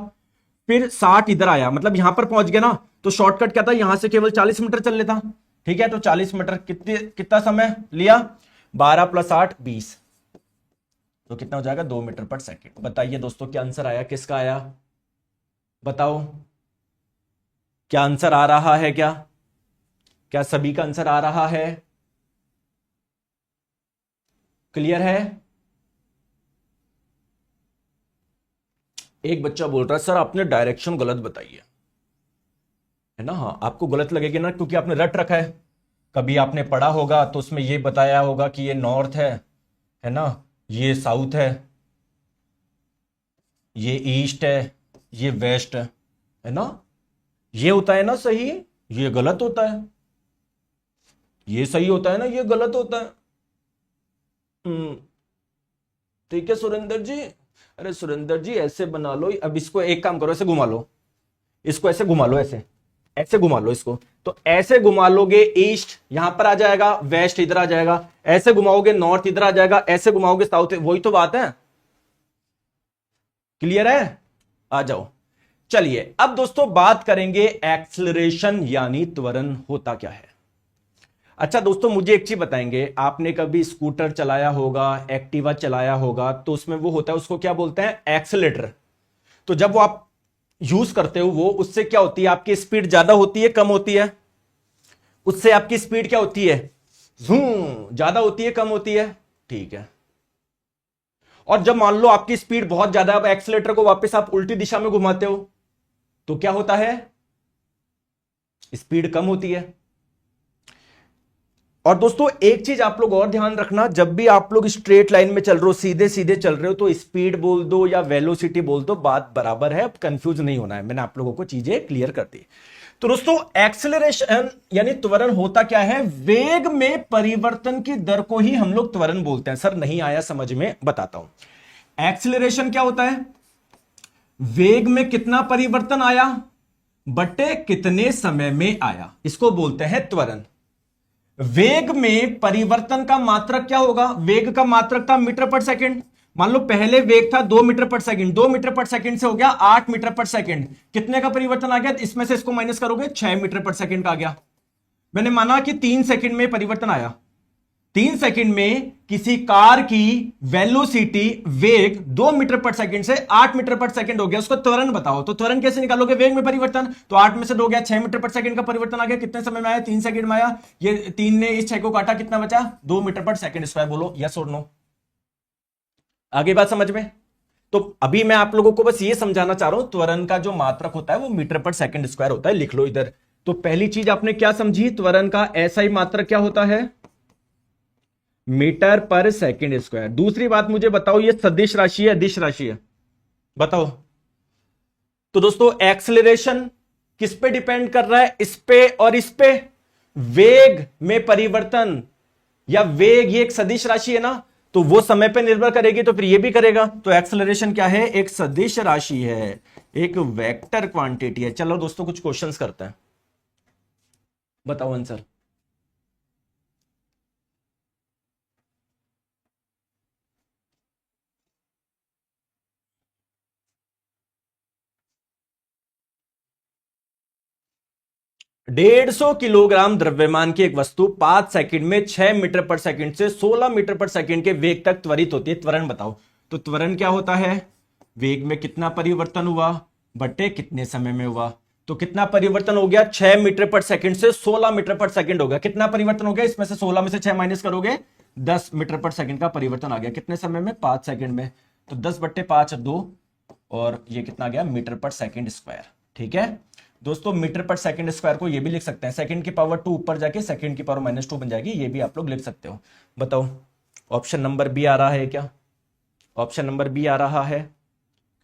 फिर 60 इधर आया, मतलब यहां पर पहुंच गया ना। तो शॉर्टकट क्या था? यहां से केवल 40 मीटर चल लेता। ठीक है, तो 40 मीटर कितना समय लिया? 12 प्लस 8, 20। तो कितना हो जाएगा 2 मीटर पर सेकंड। बताइए दोस्तों क्या आंसर आया, किसका आया बताओ, क्या आंसर आ रहा है, क्या क्या सभी का आंसर आ रहा है, क्लियर है? एक बच्चा बोल रहा है सर आपने डायरेक्शन गलत बताई है ना। हाँ आपको गलत लगेगी ना, क्योंकि आपने रट रखा है, कभी आपने पढ़ा होगा तो उसमें ये बताया होगा कि ये नॉर्थ है ना, ये साउथ ये ईस्ट ये वेस्ट है ना, ये होता है ना सही, ये गलत होता है, ये सही होता है ना, ये गलत होता है। ठीक है सुरेंद्र जी, अरे सुरेंद्र जी ऐसे बना लो, अब इसको एक काम करो, ऐसे घुमा लो, इसको ऐसे घुमा लो, ऐसे ऐसे घुमा लो इसको, तो ऐसे घुमा लोगे ईस्ट यहां पर आ जाएगा, वेस्ट इधर आ जाएगा, ऐसे घुमाओगे नॉर्थ इधर आ जाएगा, ऐसे घुमाओगे साउथ, वही तो बात है, क्लियर है? आ जाओ। चलिए अब दोस्तों बात करेंगे एक्सीलरेशन यानी त्वरण होता क्या है। अच्छा दोस्तों मुझे एक चीज बताएंगे, आपने कभी स्कूटर चलाया होगा, एक्टिवा चलाया होगा, तो उसमें वो होता है, उसको क्या बोलते हैं, एक्सीलेटर। तो जब वो आप यूज करते हो वो, उससे क्या होती है, आपकी स्पीड ज्यादा होती है कम होती है, उससे आपकी स्पीड क्या होती है, ज्यादा होती है कम होती है, ठीक है। और जब मान लो आपकी स्पीड बहुत ज्यादा है, अब एक्सीलेटर को वापस आप उल्टी दिशा में घुमाते हो तो क्या होता है, स्पीड कम होती है। और दोस्तों एक चीज आप लोग और ध्यान रखना, जब भी आप लोग स्ट्रेट लाइन में चल रहे हो, सीधे सीधे चल रहे हो, तो स्पीड बोल दो या वेलोसिटी बोल दो, बात बराबर है, कंफ्यूज नहीं होना है, मैंने आप लोगों को चीजें क्लियर कर दी। तो दोस्तों एक्सेलरेशन यानी त्वरण होता क्या है, वेग में परिवर्तन की दर को ही हम लोग त्वरण बोलते हैं। सर नहीं आया समझ में, बताता हूं। एक्सेलरेशन क्या होता है, वेग में कितना परिवर्तन आया बटे कितने समय में आया, इसको बोलते हैं त्वरण। वेग में परिवर्तन का मात्रक क्या होगा, वेग का मात्रक था मीटर पर सेकंड, मान लो पहले वेग था 2 मीटर पर सेकंड, 2 मीटर पर सेकंड से हो गया 8 मीटर पर सेकंड, कितने का परिवर्तन आ गया, इसमें से इसको माइनस करोगे 6 मीटर पर सेकंड का आ गया। मैंने माना कि 3 सेकंड में परिवर्तन आया, 3 सेकंड में किसी कार की वेलोसिटी वेग 2 मीटर पर सेकंड से 8 मीटर पर सेकंड हो गया, उसको त्वरण बताओ। तो त्वरण कैसे निकालोगे, वेग में परिवर्तन, तो 8 में से 2 हो गया, 6 मीटर पर सेकंड का परिवर्तन आ गया, कितने समय में आया, 3 सेकंड में आया, ये 3 ने इस 6 को काटा, कितना बचा, 2 मीटर पर सेकंड स्क्वायर। बोलो यस और नो, आगे बात समझ में? तो अभी मैं आप लोगों को बस ये समझाना चाह रहा हूं, त्वरण का जो मात्रक होता है वो मीटर पर सेकंड स्क्वायर होता है, लिख लो इधर। तो पहली चीज आपने क्या समझी, त्वरण का एसआई मात्रक क्या होता है, मीटर पर सेकंड स्क्वायर। दूसरी बात मुझे बताओ, ये सदिश राशि है अदिश राशि है, बताओ। तो दोस्तों एक्सेलरेशन किस पे डिपेंड कर रहा है, इस पे और इस पे, वेग में परिवर्तन या वेग, ये एक सदिश राशि है ना, तो वो समय पे निर्भर करेगी, तो फिर ये भी करेगा। तो एक्सेलरेशन क्या है, एक सदिश राशि है, एक वेक्टर क्वांटिटी है। चलो दोस्तों कुछ क्वेश्चंस करते हैं, बताओ आंसर। डेढ़ सौ किलोग्राम द्रव्यमान की एक वस्तु 5 सेकंड में 6 मीटर पर सेकंड से 16 मीटर पर सेकंड के वेग तक त्वरित होती है, त्वरण बताओ। तो त्वरण क्या होता है, वेग में कितना परिवर्तन हुआ बटे कितने समय में हुआ। तो कितना परिवर्तन हो गया, 6 मीटर पर सेकंड से 16 मीटर पर सेकंड हो गया, कितना परिवर्तन हो गया, इसमें से 16 में से 6 माइनस करोगे 10 मीटर पर सेकंड का परिवर्तन आ गया, कितने समय में, 5 सेकंड में। तो 10 बट्टे 5 2, और ये कितना गया, मीटर पर सेकंड स्क्वायर। ठीक है दोस्तों, मीटर पर सेकंड स्क्वायर को ये भी लिख सकते हैं, सेकंड की पावर 2 ऊपर जाके सेकंड की पावर -2 बन जाएगी, ये भी आप लोग लिख सकते हो। बताओ ऑप्शन नंबर बी आ रहा है क्या, ऑप्शन नंबर बी आ रहा है,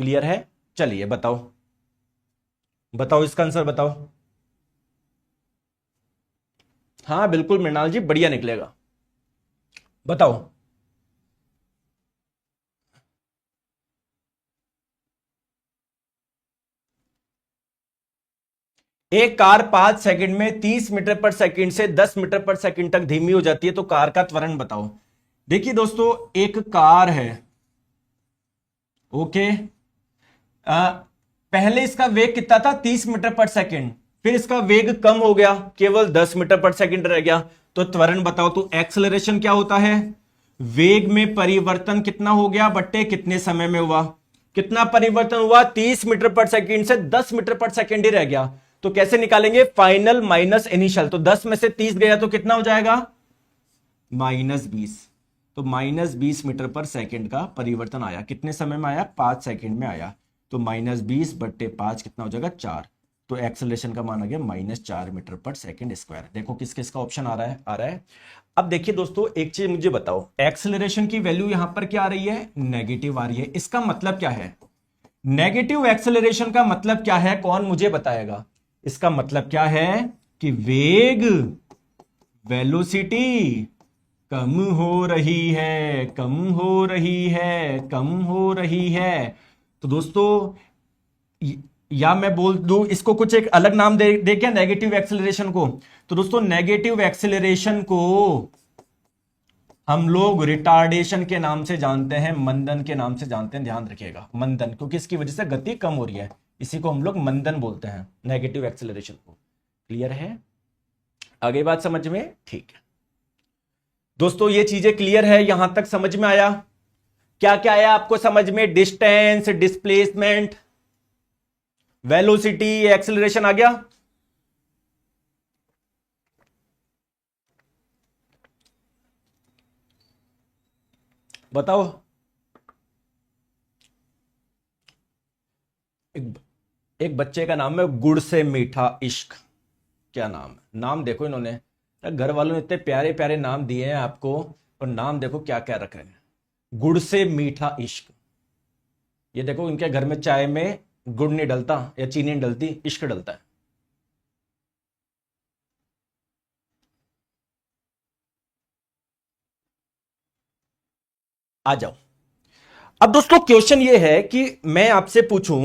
क्लियर है? चलिए बताओ, बताओ इसका आंसर बताओ। हाँ बिल्कुल मृणाल जी, बढ़िया निकलेगा, बताओ। एक कार 5 सेकंड में 30 मीटर पर सेकंड से 10 मीटर पर सेकंड तक धीमी हो जाती है, तो कार का त्वरण बताओ। देखिए दोस्तों एक कार है, ओके, पहले इसका वेग कितना था, 30 मीटर पर सेकंड, फिर इसका वेग कम हो गया, केवल 10 मीटर पर सेकंड रह गया, तो त्वरण बताओ। तो एक्सेलरेशन क्या होता है, वेग में परिवर्तन कितना हो गया बट्टे कितने समय में हुआ, कितना परिवर्तन हुआ, 30 मीटर पर सेकंड से 10 मीटर पर सेकंड ही रह गया। तो कैसे निकालेंगे, फाइनल माइनस इनिशियल, तो 10 में से 30 गया तो कितना हो जाएगा, -20। तो -20 मीटर पर सेकंड का परिवर्तन आया, कितने समय में आया, 5 सेकंड में आया। तो -20/5 कितना हो जाएगा, 4। तो एक्सेलरेशन का मान आ गया -4 मीटर पर सेकंड स्क्वायर। देखो किस किस का ऑप्शन आ रहा है। अब देखिए दोस्तों, एक चीज मुझे बताओ, एक्सेलरेशन की वैल्यू यहां पर क्या आ रही है, नेगेटिव आ रही है। इसका मतलब क्या है, नेगेटिव एक्सेलरेशन का मतलब क्या है, कौन मुझे बताएगा। इसका मतलब क्या है कि वेग, वेलोसिटी कम हो रही है, कम हो रही है, कम हो रही है। तो दोस्तों, या मैं बोल दूं इसको कुछ एक अलग नाम दे क्या, नेगेटिव एक्सेलरेशन को। तो दोस्तों, नेगेटिव एक्सेलरेशन को हम लोग रिटार्डेशन के नाम से जानते हैं, मंदन के नाम से जानते हैं, ध्यान रखिएगा, मंदन, क्योंकि इसकी वजह से गति कम हो रही है, इसी को हम लोग मंदन बोलते हैं, नेगेटिव एक्सेलरेशन को। क्लियर है, आगे बात समझ में, ठीक है दोस्तों, ये चीजें क्लियर है, यहां तक समझ में आया। क्या क्या आया आपको समझ में, डिस्टेंस, डिस्प्लेसमेंट, वेलोसिटी, एक्सेलरेशन आ गया। बताओ, एक बच्चे का नाम है गुड़ से मीठा इश्क। क्या नाम है, नाम देखो इन्होंने, घर वालों ने इतने प्यारे प्यारे नाम दिए हैं आपको, और नाम देखो क्या क्या रखे हैं, गुड़ से मीठा इश्क। ये देखो, इनके घर में चाय में गुड़ नहीं डलता या चीनी नहीं डलती, इश्क डलता है। आ जाओ। अब दोस्तों, क्वेश्चन ये है कि मैं आपसे पूछूं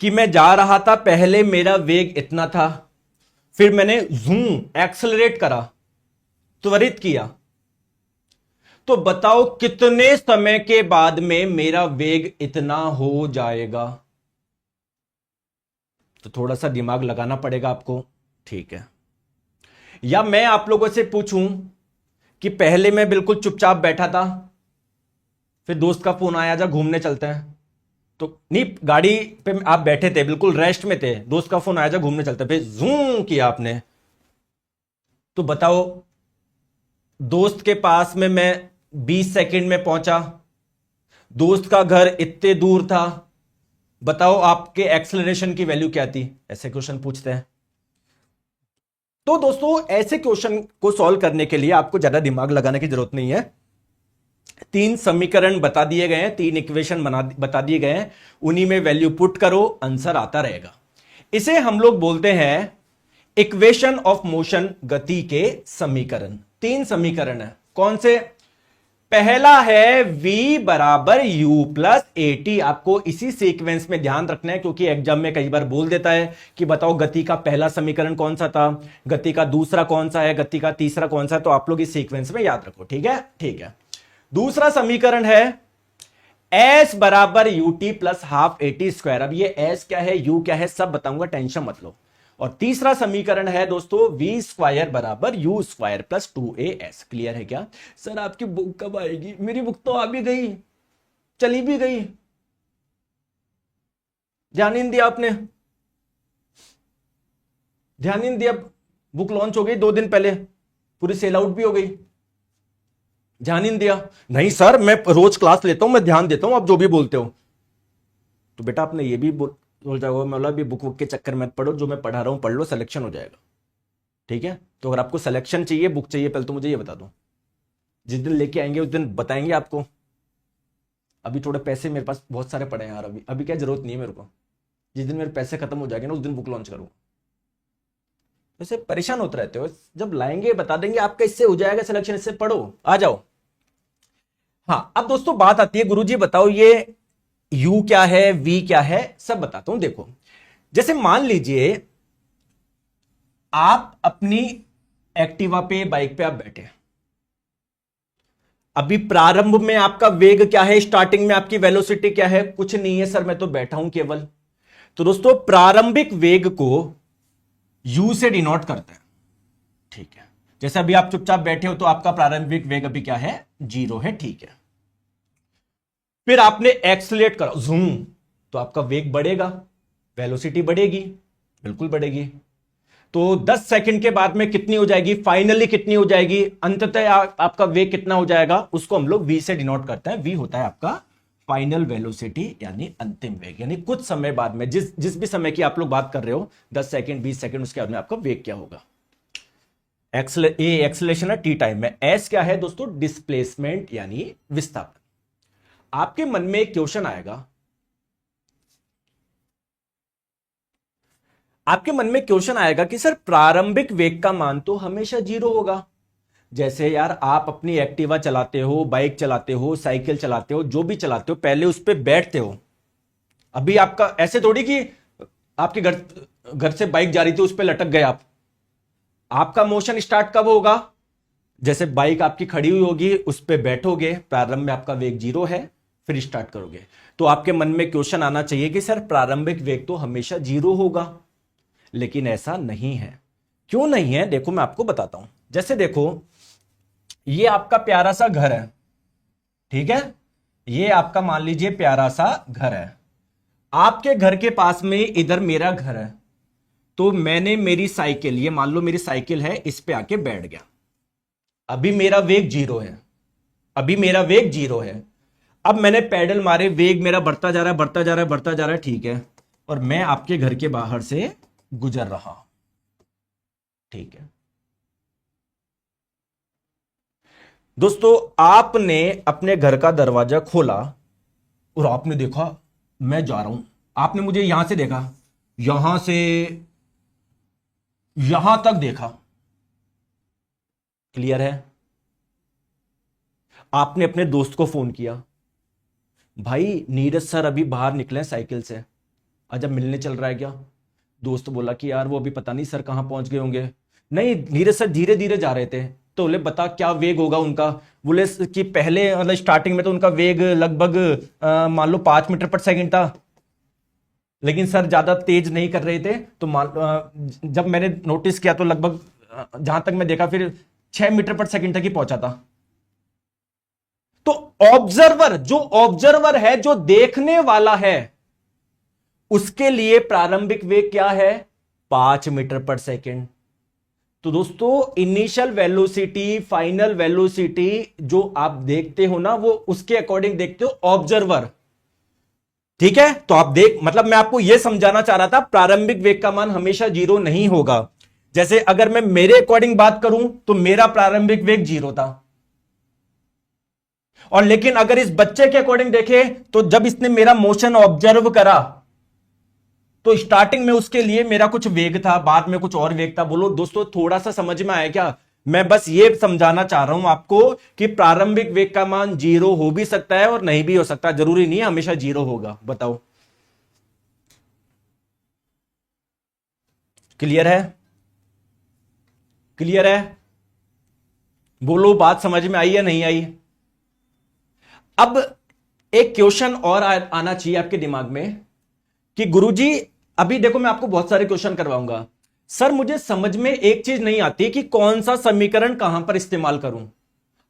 कि मैं जा रहा था, पहले मेरा वेग इतना था, फिर मैंने जूम एक्सेलरेट करा, त्वरित किया, तो बताओ कितने समय के बाद में मेरा वेग इतना हो जाएगा। तो थोड़ा सा दिमाग लगाना पड़ेगा आपको, ठीक है। या मैं आप लोगों से पूछूं कि पहले मैं बिल्कुल चुपचाप बैठा था, फिर दोस्त का फोन आया, जा घूमने चलते हैं, तो नहीं, गाड़ी पे आप बैठे थे, बिल्कुल रेस्ट में थे, दोस्त का फोन आया, जा घूमने चलते हैं, फिर जूम किया आपने, तो बताओ दोस्त के पास में मैं 20 सेकंड में पहुंचा, दोस्त का घर इतने दूर था, बताओ आपके एक्सेलरेशन की वैल्यू क्या थी। ऐसे क्वेश्चन पूछते हैं। तो दोस्तों, ऐसे क्वेश्चन को सॉल्व करने के लिए आपको ज्यादा दिमाग लगाने की जरूरत नहीं है। 3 समीकरण बता दिए गए हैं, 3 इक्वेशन बता दिए गए हैं, उन्हीं में वैल्यू पुट करो, आंसर आता रहेगा। इसे हम लोग बोलते हैं इक्वेशन ऑफ मोशन, गति के समीकरण। 3 समीकरण है, कौन से, पहला है v बराबर u प्लस AT। आपको इसी सीक्वेंस में ध्यान रखना है, क्योंकि एग्जाम में कई बार बोल देता है कि बताओ गति का पहला समीकरण कौन सा था, गति का दूसरा कौन सा है, गति का तीसरा कौन सा है। तो आप लोग इस सीक्वेंस में याद रखो, ठीक है, ठीक है। दूसरा समीकरण है s बराबर ut plus half AT square. अब ये s क्या है, u क्या है, सब बताऊंगा, टेंशन मत लो। और तीसरा समीकरण है दोस्तों v स्क्वायर बराबर u square plus 2as। Clear है क्या। सर आपकी बुक कब आएगी, मेरी बुक तो आ भी गई, चली भी गई, ध्यान ही नहीं दिया आपने, ध्यान ही नहीं दिया। बुक लॉन्च हो गई 2 दिन पहले, पूरी सेल आउट भी हो गई, ध्यान ही नहीं दिया। नहीं सर, मैं रोज क्लास लेता हूं, मैं ध्यान देता हूं, आप जो भी बोलते हो। तो बेटा आपने ये भी बोल जाओगे, मैं बोला भी बुक के चक्कर मत पढ़ो, जो मैं पढ़ा रहा हूं पढ़ लो, सिलेक्शन हो जाएगा, ठीक है। तो अगर आपको सिलेक्शन चाहिए, बुक चाहिए, पहले तो मुझे ये बता दो, जिस दिन लेके आएंगे उस दिन बताएंगे आपको। अभी थोड़े पैसे मेरे पास बहुत सारे पड़े हैं यार, अभी क्या जरूरत नहीं है मेरे को, जिस दिन मेरे पैसे खत्म हो जाएंगे ना, उस दिन बुक लॉन्च करूंगा। वैसे परेशान होते रहते हो, जब लाएंगे बता देंगे आपका, इससे हो जाएगा सिलेक्शन, इससे पढ़ो, आ जाओ। हाँ, अब दोस्तों बात आती है, गुरुजी बताओ ये u क्या है, v क्या है, सब बताता हूं। देखो, जैसे मान लीजिए आप अपनी एक्टिवा पे, बाइक पे आप बैठे, अभी प्रारंभ में आपका वेग क्या है, स्टार्टिंग में आपकी वेलोसिटी क्या है, कुछ नहीं है सर, मैं तो बैठा हूं केवल। तो दोस्तों, प्रारंभिक वेग को u से डिनोट करते हैं, ठीक है। जैसे अभी आप चुपचाप बैठे हो तो आपका प्रारंभिक वेग अभी क्या है, 0 है, ठीक है। फिर आपने एक्सलेट करा जूम, तो आपका वेग बढ़ेगा, वेलोसिटी बढ़ेगी, बिल्कुल बढ़ेगी। तो 10 सेकंड के बाद में कितनी हो जाएगी, फाइनली कितनी हो जाएगी, अंततः आपका वेग कितना हो जाएगा, उसको हम लोग v से डिनोट करते हैं। v होता है आपका फाइनल वेलोसिटी यानी अंतिम वेग, यानी कुछ समय बाद में जिस भी समय की आप लोग बात कर रहे हो, 10 सेकंड 20 सेकंड, उसके बाद में आपका वेग क्या होगा। एक्सेलेरेशन है टी टाइम में। एस क्या है दोस्तों, डिस्प्लेसमेंट यानी विस्थापन। आपके मन में एक क्वेश्चन आएगा, आपके मन में क्वेश्चन आएगा कि सर प्रारंभिक वेग का मान तो हमेशा 0 होगा। जैसे यार आप अपनी एक्टिवा चलाते हो, बाइक चलाते हो, साइकिल चलाते हो, जो भी चलाते हो, पहले उस पर बैठते हो। अभी आपका ऐसे थोड़ी कि आपके घर से बाइक जा रही थी, उस पर लटक गए आप। आपका मोशन स्टार्ट कब होगा, जैसे बाइक आपकी खड़ी हुई होगी, उस पर बैठोगे, प्रारंभ में आपका वेग 0 है, फिर स्टार्ट करोगे। तो आपके मन में क्वेश्चन आना चाहिए कि सर प्रारंभिक वेग तो हमेशा 0 होगा, लेकिन ऐसा नहीं है। क्यों नहीं है, देखो मैं आपको बताता हूं। जैसे देखो, ये आपका प्यारा सा घर है, ठीक है, ये आपका मान लीजिए प्यारा सा घर है। आपके घर के पास में इधर मेरा घर है, तो मैंने मेरी साइकिल, ये मान लो मेरी साइकिल है, इस पे आके बैठ गया। अभी मेरा वेग 0 है, अभी मेरा वेग 0 है। अब मैंने पैडल मारे, वेग मेरा बढ़ता जा रहा है, बढ़ता जा रहा है, बढ़ता जा रहा है, ठीक है, और मैं आपके घर के बाहर से गुजर रहा हूं, ठीक है। दोस्तों आपने अपने घर का दरवाजा खोला और आपने देखा मैं जा रहा हूं, आपने मुझे यहां से देखा, यहां से यहां तक देखा, क्लियर है। आपने अपने दोस्त को फोन किया, भाई नीरज सर अभी बाहर निकले हैं साइकिल से, आज अब मिलने चल रहा है क्या। दोस्त बोला कि यार वो अभी पता नहीं सर कहां पहुंच गए होंगे। नहीं नीरज सर धीरे धीरे जा रहे थे। तो बोले बता क्या वेग होगा उनका। बोले कि पहले मतलब स्टार्टिंग में तो उनका वेग लगभग मान लो 5 मीटर पर सेकंड था, लेकिन सर ज्यादा तेज नहीं कर रहे थे, तो जब मैंने नोटिस किया तो लगभग जहां तक मैं देखा फिर 6 मीटर पर सेकंड तक ही पहुंचा था। तो ऑब्जर्वर, जो ऑब्जर्वर है, जो देखने वाला है, उसके लिए प्रारंभिक वेग क्या है, 5 मीटर पर सेकंड। तो दोस्तों इनिशियल वेलोसिटी, फाइनल वेलोसिटी जो आप देखते हो ना, वो उसके अकॉर्डिंग देखते हो ऑब्जर्वर, ठीक है। तो आप देख, मतलब मैं आपको यह समझाना चाह रहा था, प्रारंभिक वेग का मान हमेशा 0 नहीं होगा। जैसे अगर मैं मेरे अकॉर्डिंग बात करूं तो मेरा प्रारंभिक वेग 0 था, और लेकिन अगर इस बच्चे के अकॉर्डिंग देखें तो जब इसने मेरा मोशन ऑब्जर्व करा तो स्टार्टिंग में उसके लिए मेरा कुछ वेग था, बाद में कुछ और वेग था। बोलो दोस्तों थोड़ा सा समझ में आया क्या। मैं बस ये समझाना चाह रहा हूं आपको कि प्रारंभिक वेग का मान 0 हो भी सकता है और नहीं भी हो सकता, जरूरी नहीं है हमेशा 0 होगा। बताओ क्लियर है, क्लियर है, बोलो बात समझ में आई या नहीं आई। अब एक क्वेश्चन और आना चाहिए आपके दिमाग में कि गुरुजी अभी देखो मैं आपको बहुत सारे क्वेश्चन करवाऊंगा, सर मुझे समझ में एक चीज नहीं आती कि कौन सा समीकरण कहां पर इस्तेमाल करूं।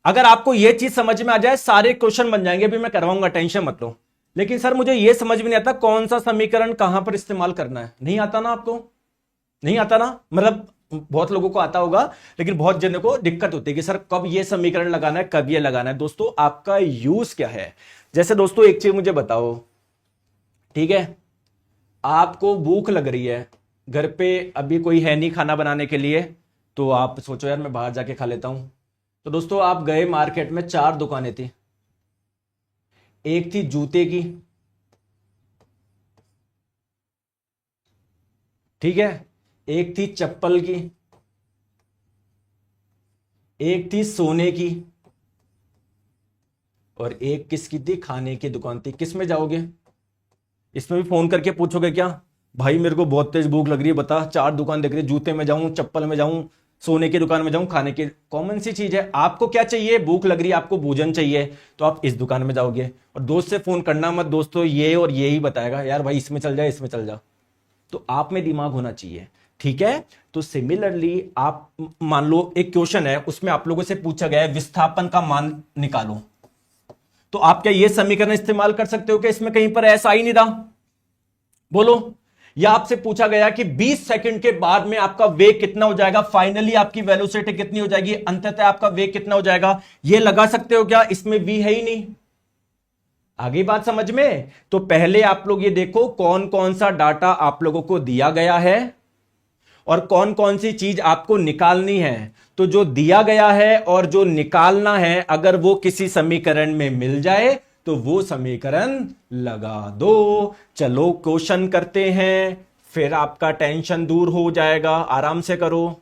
अगर आपको यह चीज समझ में आ जाए सारे क्वेश्चन बन जाएंगे, अभी मैं करवाऊंगा, टेंशन मत लो। लेकिन सर मुझे यह समझ में नहीं आता कौन सा समीकरण कहां पर इस्तेमाल करना है। नहीं आता ना आपको, नहीं आता ना, मतलब बहुत लोगों को आता होगा लेकिन बहुत जनों को दिक्कत होती है कि सर कब ये समीकरण लगाना है, कब ये लगाना है। दोस्तों आपका यूज क्या है। जैसे दोस्तों एक चीज मुझे बताओ, ठीक है, आपको भूख लग रही है, घर पे अभी कोई है नहीं खाना बनाने के लिए, तो आप सोचो यार मैं बाहर जाके खा लेता हूं। तो दोस्तों आप गए मार्केट में, 4 दुकानें थी, एक थी जूते की, ठीक है, एक थी चप्पल की, एक थी सोने की, और एक किसकी थी, खाने की दुकान थी। किस में जाओगे, इसमें भी फोन करके पूछोगे क्या, भाई मेरे को बहुत तेज भूख लग रही है, बता 4 दुकान देख रही है, जूते में जाऊं, चप्पल में जाऊं, सोने की दुकान में जाऊं, खाने की। कॉमन सी चीज है, आपको क्या चाहिए, भूख लग रही है, आपको भोजन चाहिए, तो आप इस दुकान में जाओगे। और दोस्त से फोन करना मत, दोस्तों ये और ये ही बताएगा, यार भाई इसमें चल जा, इसमें चल जा। तो आप में दिमाग होना चाहिए, ठीक है। तो सिमिलरली आप मान लो एक क्वेश्चन है, उसमें आप लोगों से पूछा गया है विस्थापन का मान निकालो, तो आप क्या ये समीकरण इस्तेमाल कर सकते हो? क्या इसमें कहीं पर ऐसा ही नहीं रहा? बोलो। या आपसे पूछा गया कि 20 सेकंड के बाद में आपका वेग कितना हो जाएगा, फाइनली आपकी वेलोसिटी कितनी हो जाएगी, अंततः आपका वेग कितना हो जाएगा, ये लगा सकते हो क्या? इसमें v है ही नहीं। आगे बात समझ में? तो पहले आप लोग ये देखो कौन कौन सा डाटा आप लोगों को दिया गया है और कौन कौन सी चीज आपको निकालनी है। तो जो दिया गया है और जो निकालना है, अगर वो किसी समीकरण में मिल जाए तो वो समीकरण लगा दो। चलो क्वेश्चन करते हैं, फिर आपका टेंशन दूर हो जाएगा। आराम से करो।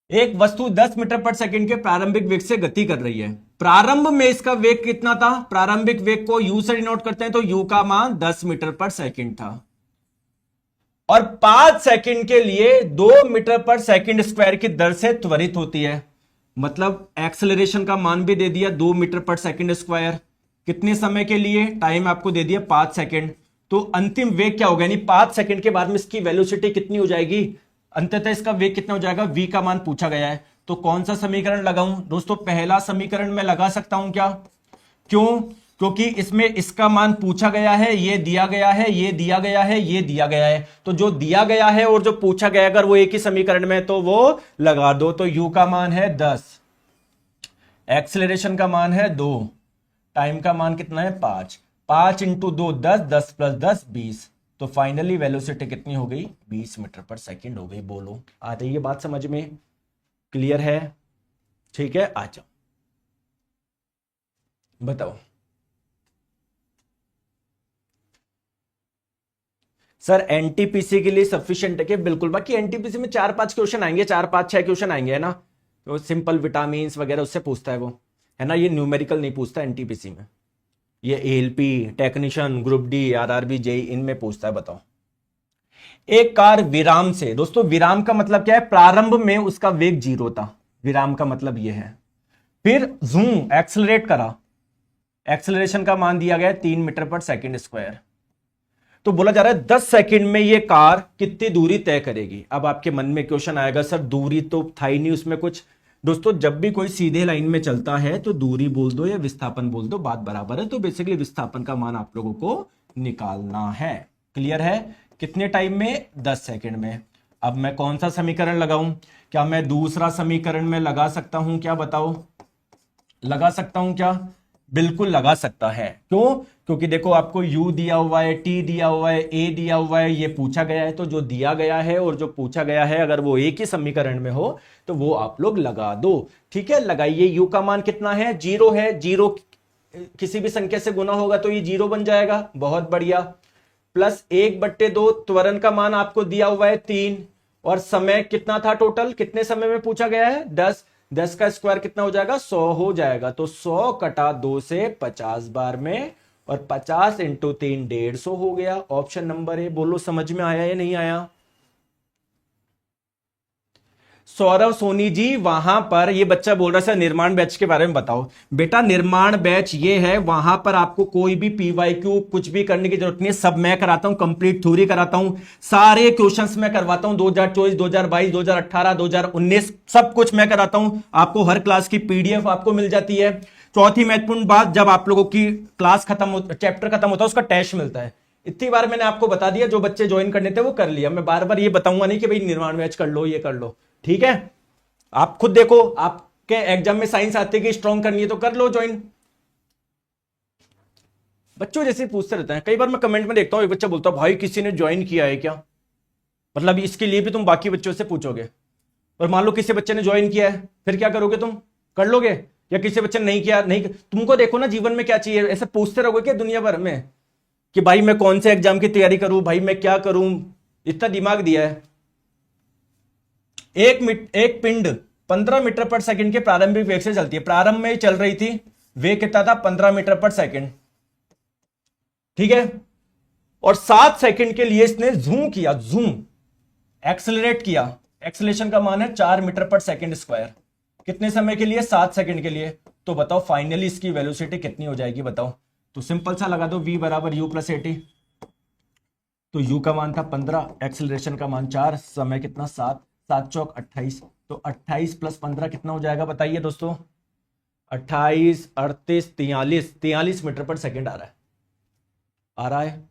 एक वस्तु 10 मीटर पर सेकंड के प्रारंभिक वेग से गति कर रही है। प्रारंभ में इसका वेग कितना था? प्रारंभिक वेग को u से डिनोट करते हैं, तो u का मान 10 मीटर पर सेकंड था और 5 सेकंड के लिए 2 मीटर पर सेकंड स्क्वायर की दर से त्वरित होती है। मतलब एक्सेलरेशन का मान भी दे दिया 2 मीटर पर सेकंड स्क्वायर। कितने समय के लिए? टाइम आपको दे दिया 5 सेकंड। तो अंतिम वेग क्या होगा, यानी 5 सेकंड के बाद में इसकी वेलोसिटी कितनी हो जाएगी, अंततः इसका वेग कितना हो जाएगा, v का मान पूछा गया है। तो कौन सा समीकरण लगाऊं? दोस्तों पहला समीकरण मैं लगा सकता हूं क्या? क्यों? क्योंकि इसमें इसका मान पूछा गया है, ये दिया गया है, ये दिया गया है, ये दिया गया है। तो जो दिया गया है और जो पूछा गया अगर वो एक ही समीकरण में है तो वो लगा दो। तो u का मान है 10, एक्सेलरेशन का मान है 2, टाइम का मान कितना है 5, 5 इंटू 2 10, 10 प्लस 10 20। तो फाइनली वेलोसिटी कितनी हो गई? 20 मीटर पर सेकंड हो गई। बोलो, आ रही है बात समझ में? क्लियर है? ठीक है, आ जाओ बताओ। सर एनटीपीसी के लिए सफिशिएंट है कि? बिल्कुल। बाकी एनटीपीसी में 4-5 क्वेश्चन आएंगे, 4-5-6 क्वेश्चन आएंगे, है ना? तो सिंपल विटामिन वगैरह उससे पूछता है वो, है ना? ये न्यूमेरिकल नहीं पूछता एनटीपीसी में, ये ALP, technician, group D, RRB, JE, इनमें पूछता है। बताओ। एक कार विराम से, दोस्तों विराम का मतलब क्या है? प्रारंभ में उसका वेग 0 था, विराम का मतलब यह है। फिर जूम एक्सेलरेट करा, एक्सेलरेशन का मान दिया गया 3 मीटर पर सेकंड स्क्वायर। तो बोला जा रहा है 10 सेकंड में ये कार कितनी दूरी तय करेगी। अब आपके मन में क्वेश्चन आएगा, सर दूरी तो था ही नहीं उसमें कुछ। दोस्तों जब भी कोई सीधे लाइन में चलता है तो दूरी बोल दो या विस्थापन बोल दो, बात बराबर है। तो बेसिकली विस्थापन का मान आप लोगों को निकालना है। क्लियर है? कितने टाइम में? 10 सेकंड में। अब मैं कौन सा समीकरण लगाऊं? क्या मैं दूसरा समीकरण में लगा सकता हूं क्या? बताओ, लगा सकता हूं क्या? बिल्कुल लगा सकता है। क्यों? क्योंकि देखो आपको u दिया हुआ है, t दिया हुआ है, a दिया हुआ है, ये पूछा गया है। तो जो दिया गया है और जो पूछा गया है अगर वो एक ही समीकरण में हो तो वो आप लोग लगा दो। ठीक है, लगाइए। u का मान कितना है? 0 है। 0 किसी भी संख्या से गुना होगा तो ये 0 बन जाएगा। बहुत बढ़िया। प्लस 1/2 त्वरण का मान आपको दिया हुआ है 3 और समय कितना था टोटल? कितने समय में पूछा गया है? 10। 10 का स्क्वायर कितना हो जाएगा? 100 हो जाएगा। तो 100 कटा 2 से 50 बार में, और 50 इंटू 3 150 हो गया। Option number A. बोलो समझ में आया या नहीं आया? सौरभ सोनी जी वहां पर ये बच्चा बोल रहा है सर निर्माण बैच के बारे में बताओ। बेटा निर्माण बैच ये है, वहां पर आपको कोई भी पीवाईक्यू कुछ भी करने की जरूरत नहीं है, सब मैं कराता हूं, कंप्लीट थ्योरी कराता हूं, सारे क्वेश्चंस मैं करवाता हूं। 2024, 2022, 2018, 2019 सब कुछ मैं कराता हूं। आपको हर क्लास की पीडीएफ आपको मिल जाती है। चौथी महत्वपूर्ण बात, जब आप लोगों की क्लास खत्म हो, चैप्टर खत्म होता है, उसका टेस्ट मिलता है। इतनी बार मैंने आपको बता दिया, जो बच्चे ज्वाइन करने थे वो कर लिया। मैं बार बार ये बताऊंगा नहीं कि भाई निर्माण बैच कर लो, ये कर लो। ठीक है, आप खुद देखो, आपके एग्जाम में साइंस आती है कि स्ट्रॉन्ग करनी है तो कर लो ज्वाइन। बच्चों जैसे पूछते रहते हैं, कई बार मैं कमेंट में देखता हूं एक बच्चा बोलता है भाई किसी ने ज्वाइन किया है क्या? मतलब इसके लिए भी तुम बाकी बच्चों से पूछोगे। और मान लो किसी बच्चे ने ज्वाइन किया है, फिर क्या करोगे? तुम कर लोगे? या किसी बच्चे ने नहीं किया, नहीं? तुमको देखो ना जीवन में क्या चाहिए, ऐसे पूछते रहोगे क्या दुनिया भर में कि भाई मैं कौन से एग्जाम की तैयारी करूं, भाई मैं क्या करूं? इतना दिमाग दिया है। एक पिंड 15 मीटर पर सेकंड के प्रारंभिक वेग से चलती है। प्रारंभ में चल रही थी, वेग कितना था? 15 मीटर पर सेकंड। ठीक है, और 7 सेकंड के लिए इसने जूम किया, जूम एक्सेलरेट किया। एक्सेलरेशन का मान है 4 मीटर पर सेकंड स्क्वायर। कितने समय के लिए? 7 सेकंड के लिए। तो बताओ फाइनली इसकी वेलोसिटी कितनी हो जाएगी बताओ। तो सिंपल सा लगा दो, v बराबर u प्लस एटी। तो u का मान था 15, एक्सेलरेशन का मान 4, समय कितना 7, 7 चौक 28। तो 28 प्लस 15 कितना हो जाएगा बताइए दोस्तों। 28, 38, 43 मीटर पर सेकेंड आ रहा है।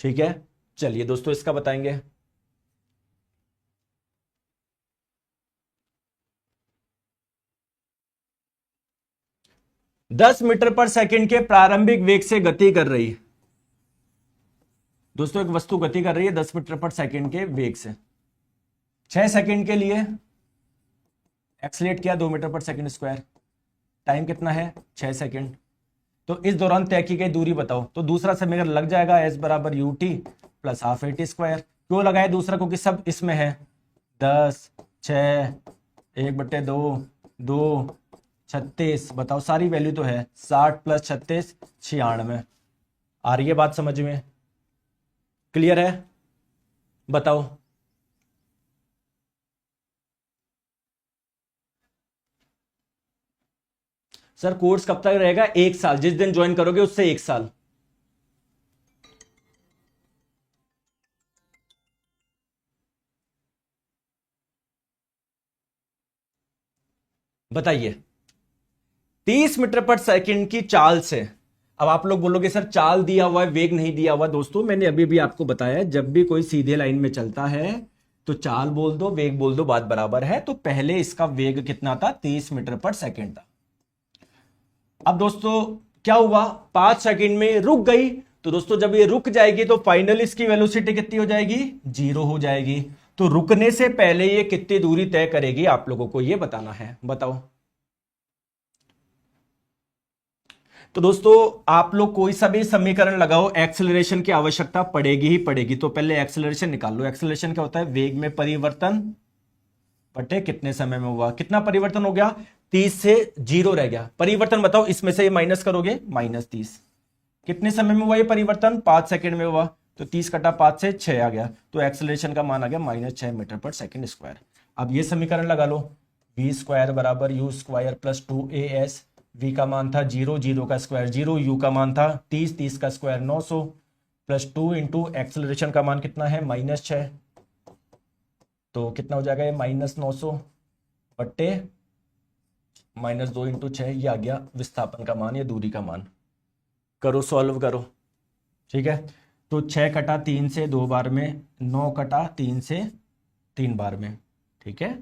ठीक है, चलिए दोस्तों इसका बताएंगे। दस मीटर पर सेकंड के प्रारंभिक वेग से गति कर रही है दोस्तों, एक वस्तु गति कर रही है 10 मीटर पर सेकंड के वेग से। 6 सेकंड के लिए एक्सलेट किया 2 मीटर पर सेकंड स्क्वायर। टाइम कितना है 6 सेकंड। तो इस दौरान तय की गई दूरी बताओ। तो दूसरा समीकरण लग जाएगा s बराबर U T plus half A T square. क्यों लगाया दूसरा, क्योंकि सब इसमें है। 10, 6, 1/2, 2, 36। बताओ सारी वैल्यू तो है। 60 प्लस 36 96। आ रही है बात समझ में, क्लियर है बताओ। सर कोर्स कब तक रहेगा, 1 साल, जिस दिन ज्वाइन करोगे उससे 1 साल। बताइए 30 मीटर पर सेकंड की चाल से। अब आप लोग बोलोगे सर चाल दिया हुआ है, वेग नहीं दिया हुआ। दोस्तों मैंने अभी भी आपको बताया, जब भी कोई सीधे लाइन में चलता है तो चाल बोल दो, वेग बोल दो, बात बराबर है। तो पहले इसका वेग कितना था, 30 मीटर पर सेकंड था। अब दोस्तों क्या हुआ, 5 सेकंड में रुक गई। तो दोस्तों जब ये रुक जाएगी तो फाइनली इसकी वेलोसिटी कितनी हो जाएगी, 0 हो जाएगी। तो रुकने से पहले ये कितनी दूरी तय करेगी, आप लोगों को ये बताना है। बताओ। तो दोस्तों आप लोग कोई सा भी समीकरण लगाओ, एक्सेलरेशन की आवश्यकता पड़ेगी ही पड़ेगी। तो पहले एक्सेलरेशन निकाल लो। एक्सेलरेशन क्या होता है, वेग में परिवर्तन बटे कितने समय में हुआ। कितना परिवर्तन हो गया, 30 से 0 रह गया। परिवर्तन बताओ, इसमें से ये माइनस करोगे, -30। कितने समय में हुआ ये परिवर्तन, 5 सेकंड में हुआ। तो 30 कटा 5 से 6 आ गया। तो एक्सेलरेशन का मान आ गया -6 मीटर पर सेकंड स्क्वायर। अब ये समीकरण लगा लो, v स्क्वायर बराबर u square plus 2as। v का मान था 0, 0 का स्क्वायर 0, u का मान था 30, 30 का स्क्वायर 900 प्लस 2 इंटू एक्सेलरेशन का मान कितना है -6। तो कितना हो जाएगा ये -900 बट्टे -2 इंटू 6। ये आ गया विस्थापन का मान या दूरी का मान। करो सॉल्व करो। ठीक है, तो 6 कटा 3 से 2 बार में, 9 कटा 3 से 3 बार में। ठीक है,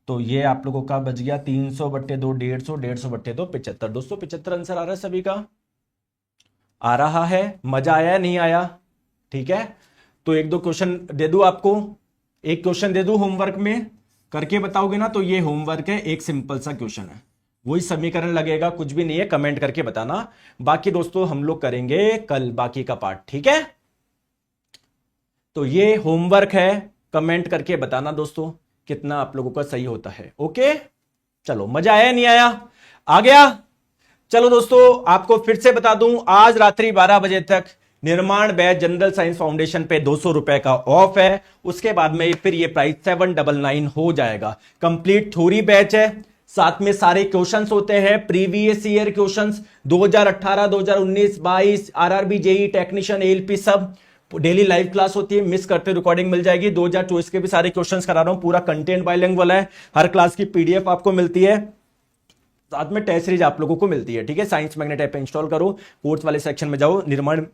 तो ये आप लोगों का बच गया 300 बट्टे 2 150, 150 बट्टे 2 75। दोस्तों 75 आंसर आ रहा है सभी का, आ रहा है। मजा आया नहीं आया, ठीक है। तो 1-2 क्वेश्चन दे दूं आपको, एक क्वेश्चन दे दूं होमवर्क में, करके बताओगे ना। तो ये होमवर्क है, एक सिंपल सा क्वेश्चन है, वही समीकरण लगेगा, कुछ भी नहीं है, कमेंट करके बताना। बाकी दोस्तों हम लोग करेंगे कल बाकी का पार्ट, ठीक है। तो ये होमवर्क है, कमेंट करके बताना दोस्तों कितना आप लोगों का सही होता है। ओके, चलो मजा आया नहीं आया, आ गया। चलो दोस्तों आपको फिर से बता दूं, आज रात्रि 12 बजे तक निर्माण बैच जनरल साइंस फाउंडेशन पे 200 रुपए का ऑफ है। उसके बाद में फिर ये प्राइस 799 हो जाएगा। कंप्लीट थ्योरी बैच है, साथ में सारे क्वेश्चंस होते हैं, previous year questions 2018, 2019, 22, RRB, JE, technician, ALP, सब डेली लाइव क्लास होती है। मिस करते रिकॉर्डिंग मिल जाएगी। 2024 के भी सारे क्वेश्चंस करा रहा हूं, पूरा कंटेंट बाइलिंगुअल है। हर क्लास की पीडीएफ आपको मिलती है, साथ में टेस्ट सीरीज आप लोगों को मिलती है। ठीक है, साइंस मैग्नेट ऐप इंस्टॉल करो, कोर्स वाले सेक्शन में जाओ, निर्माण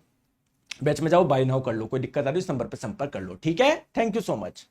बैच में जाओ, बाय नाउ कर लो। कोई दिक्कत आ रही है इस नंबर पर संपर्क कर लो। ठीक है, थैंक यू सो मच।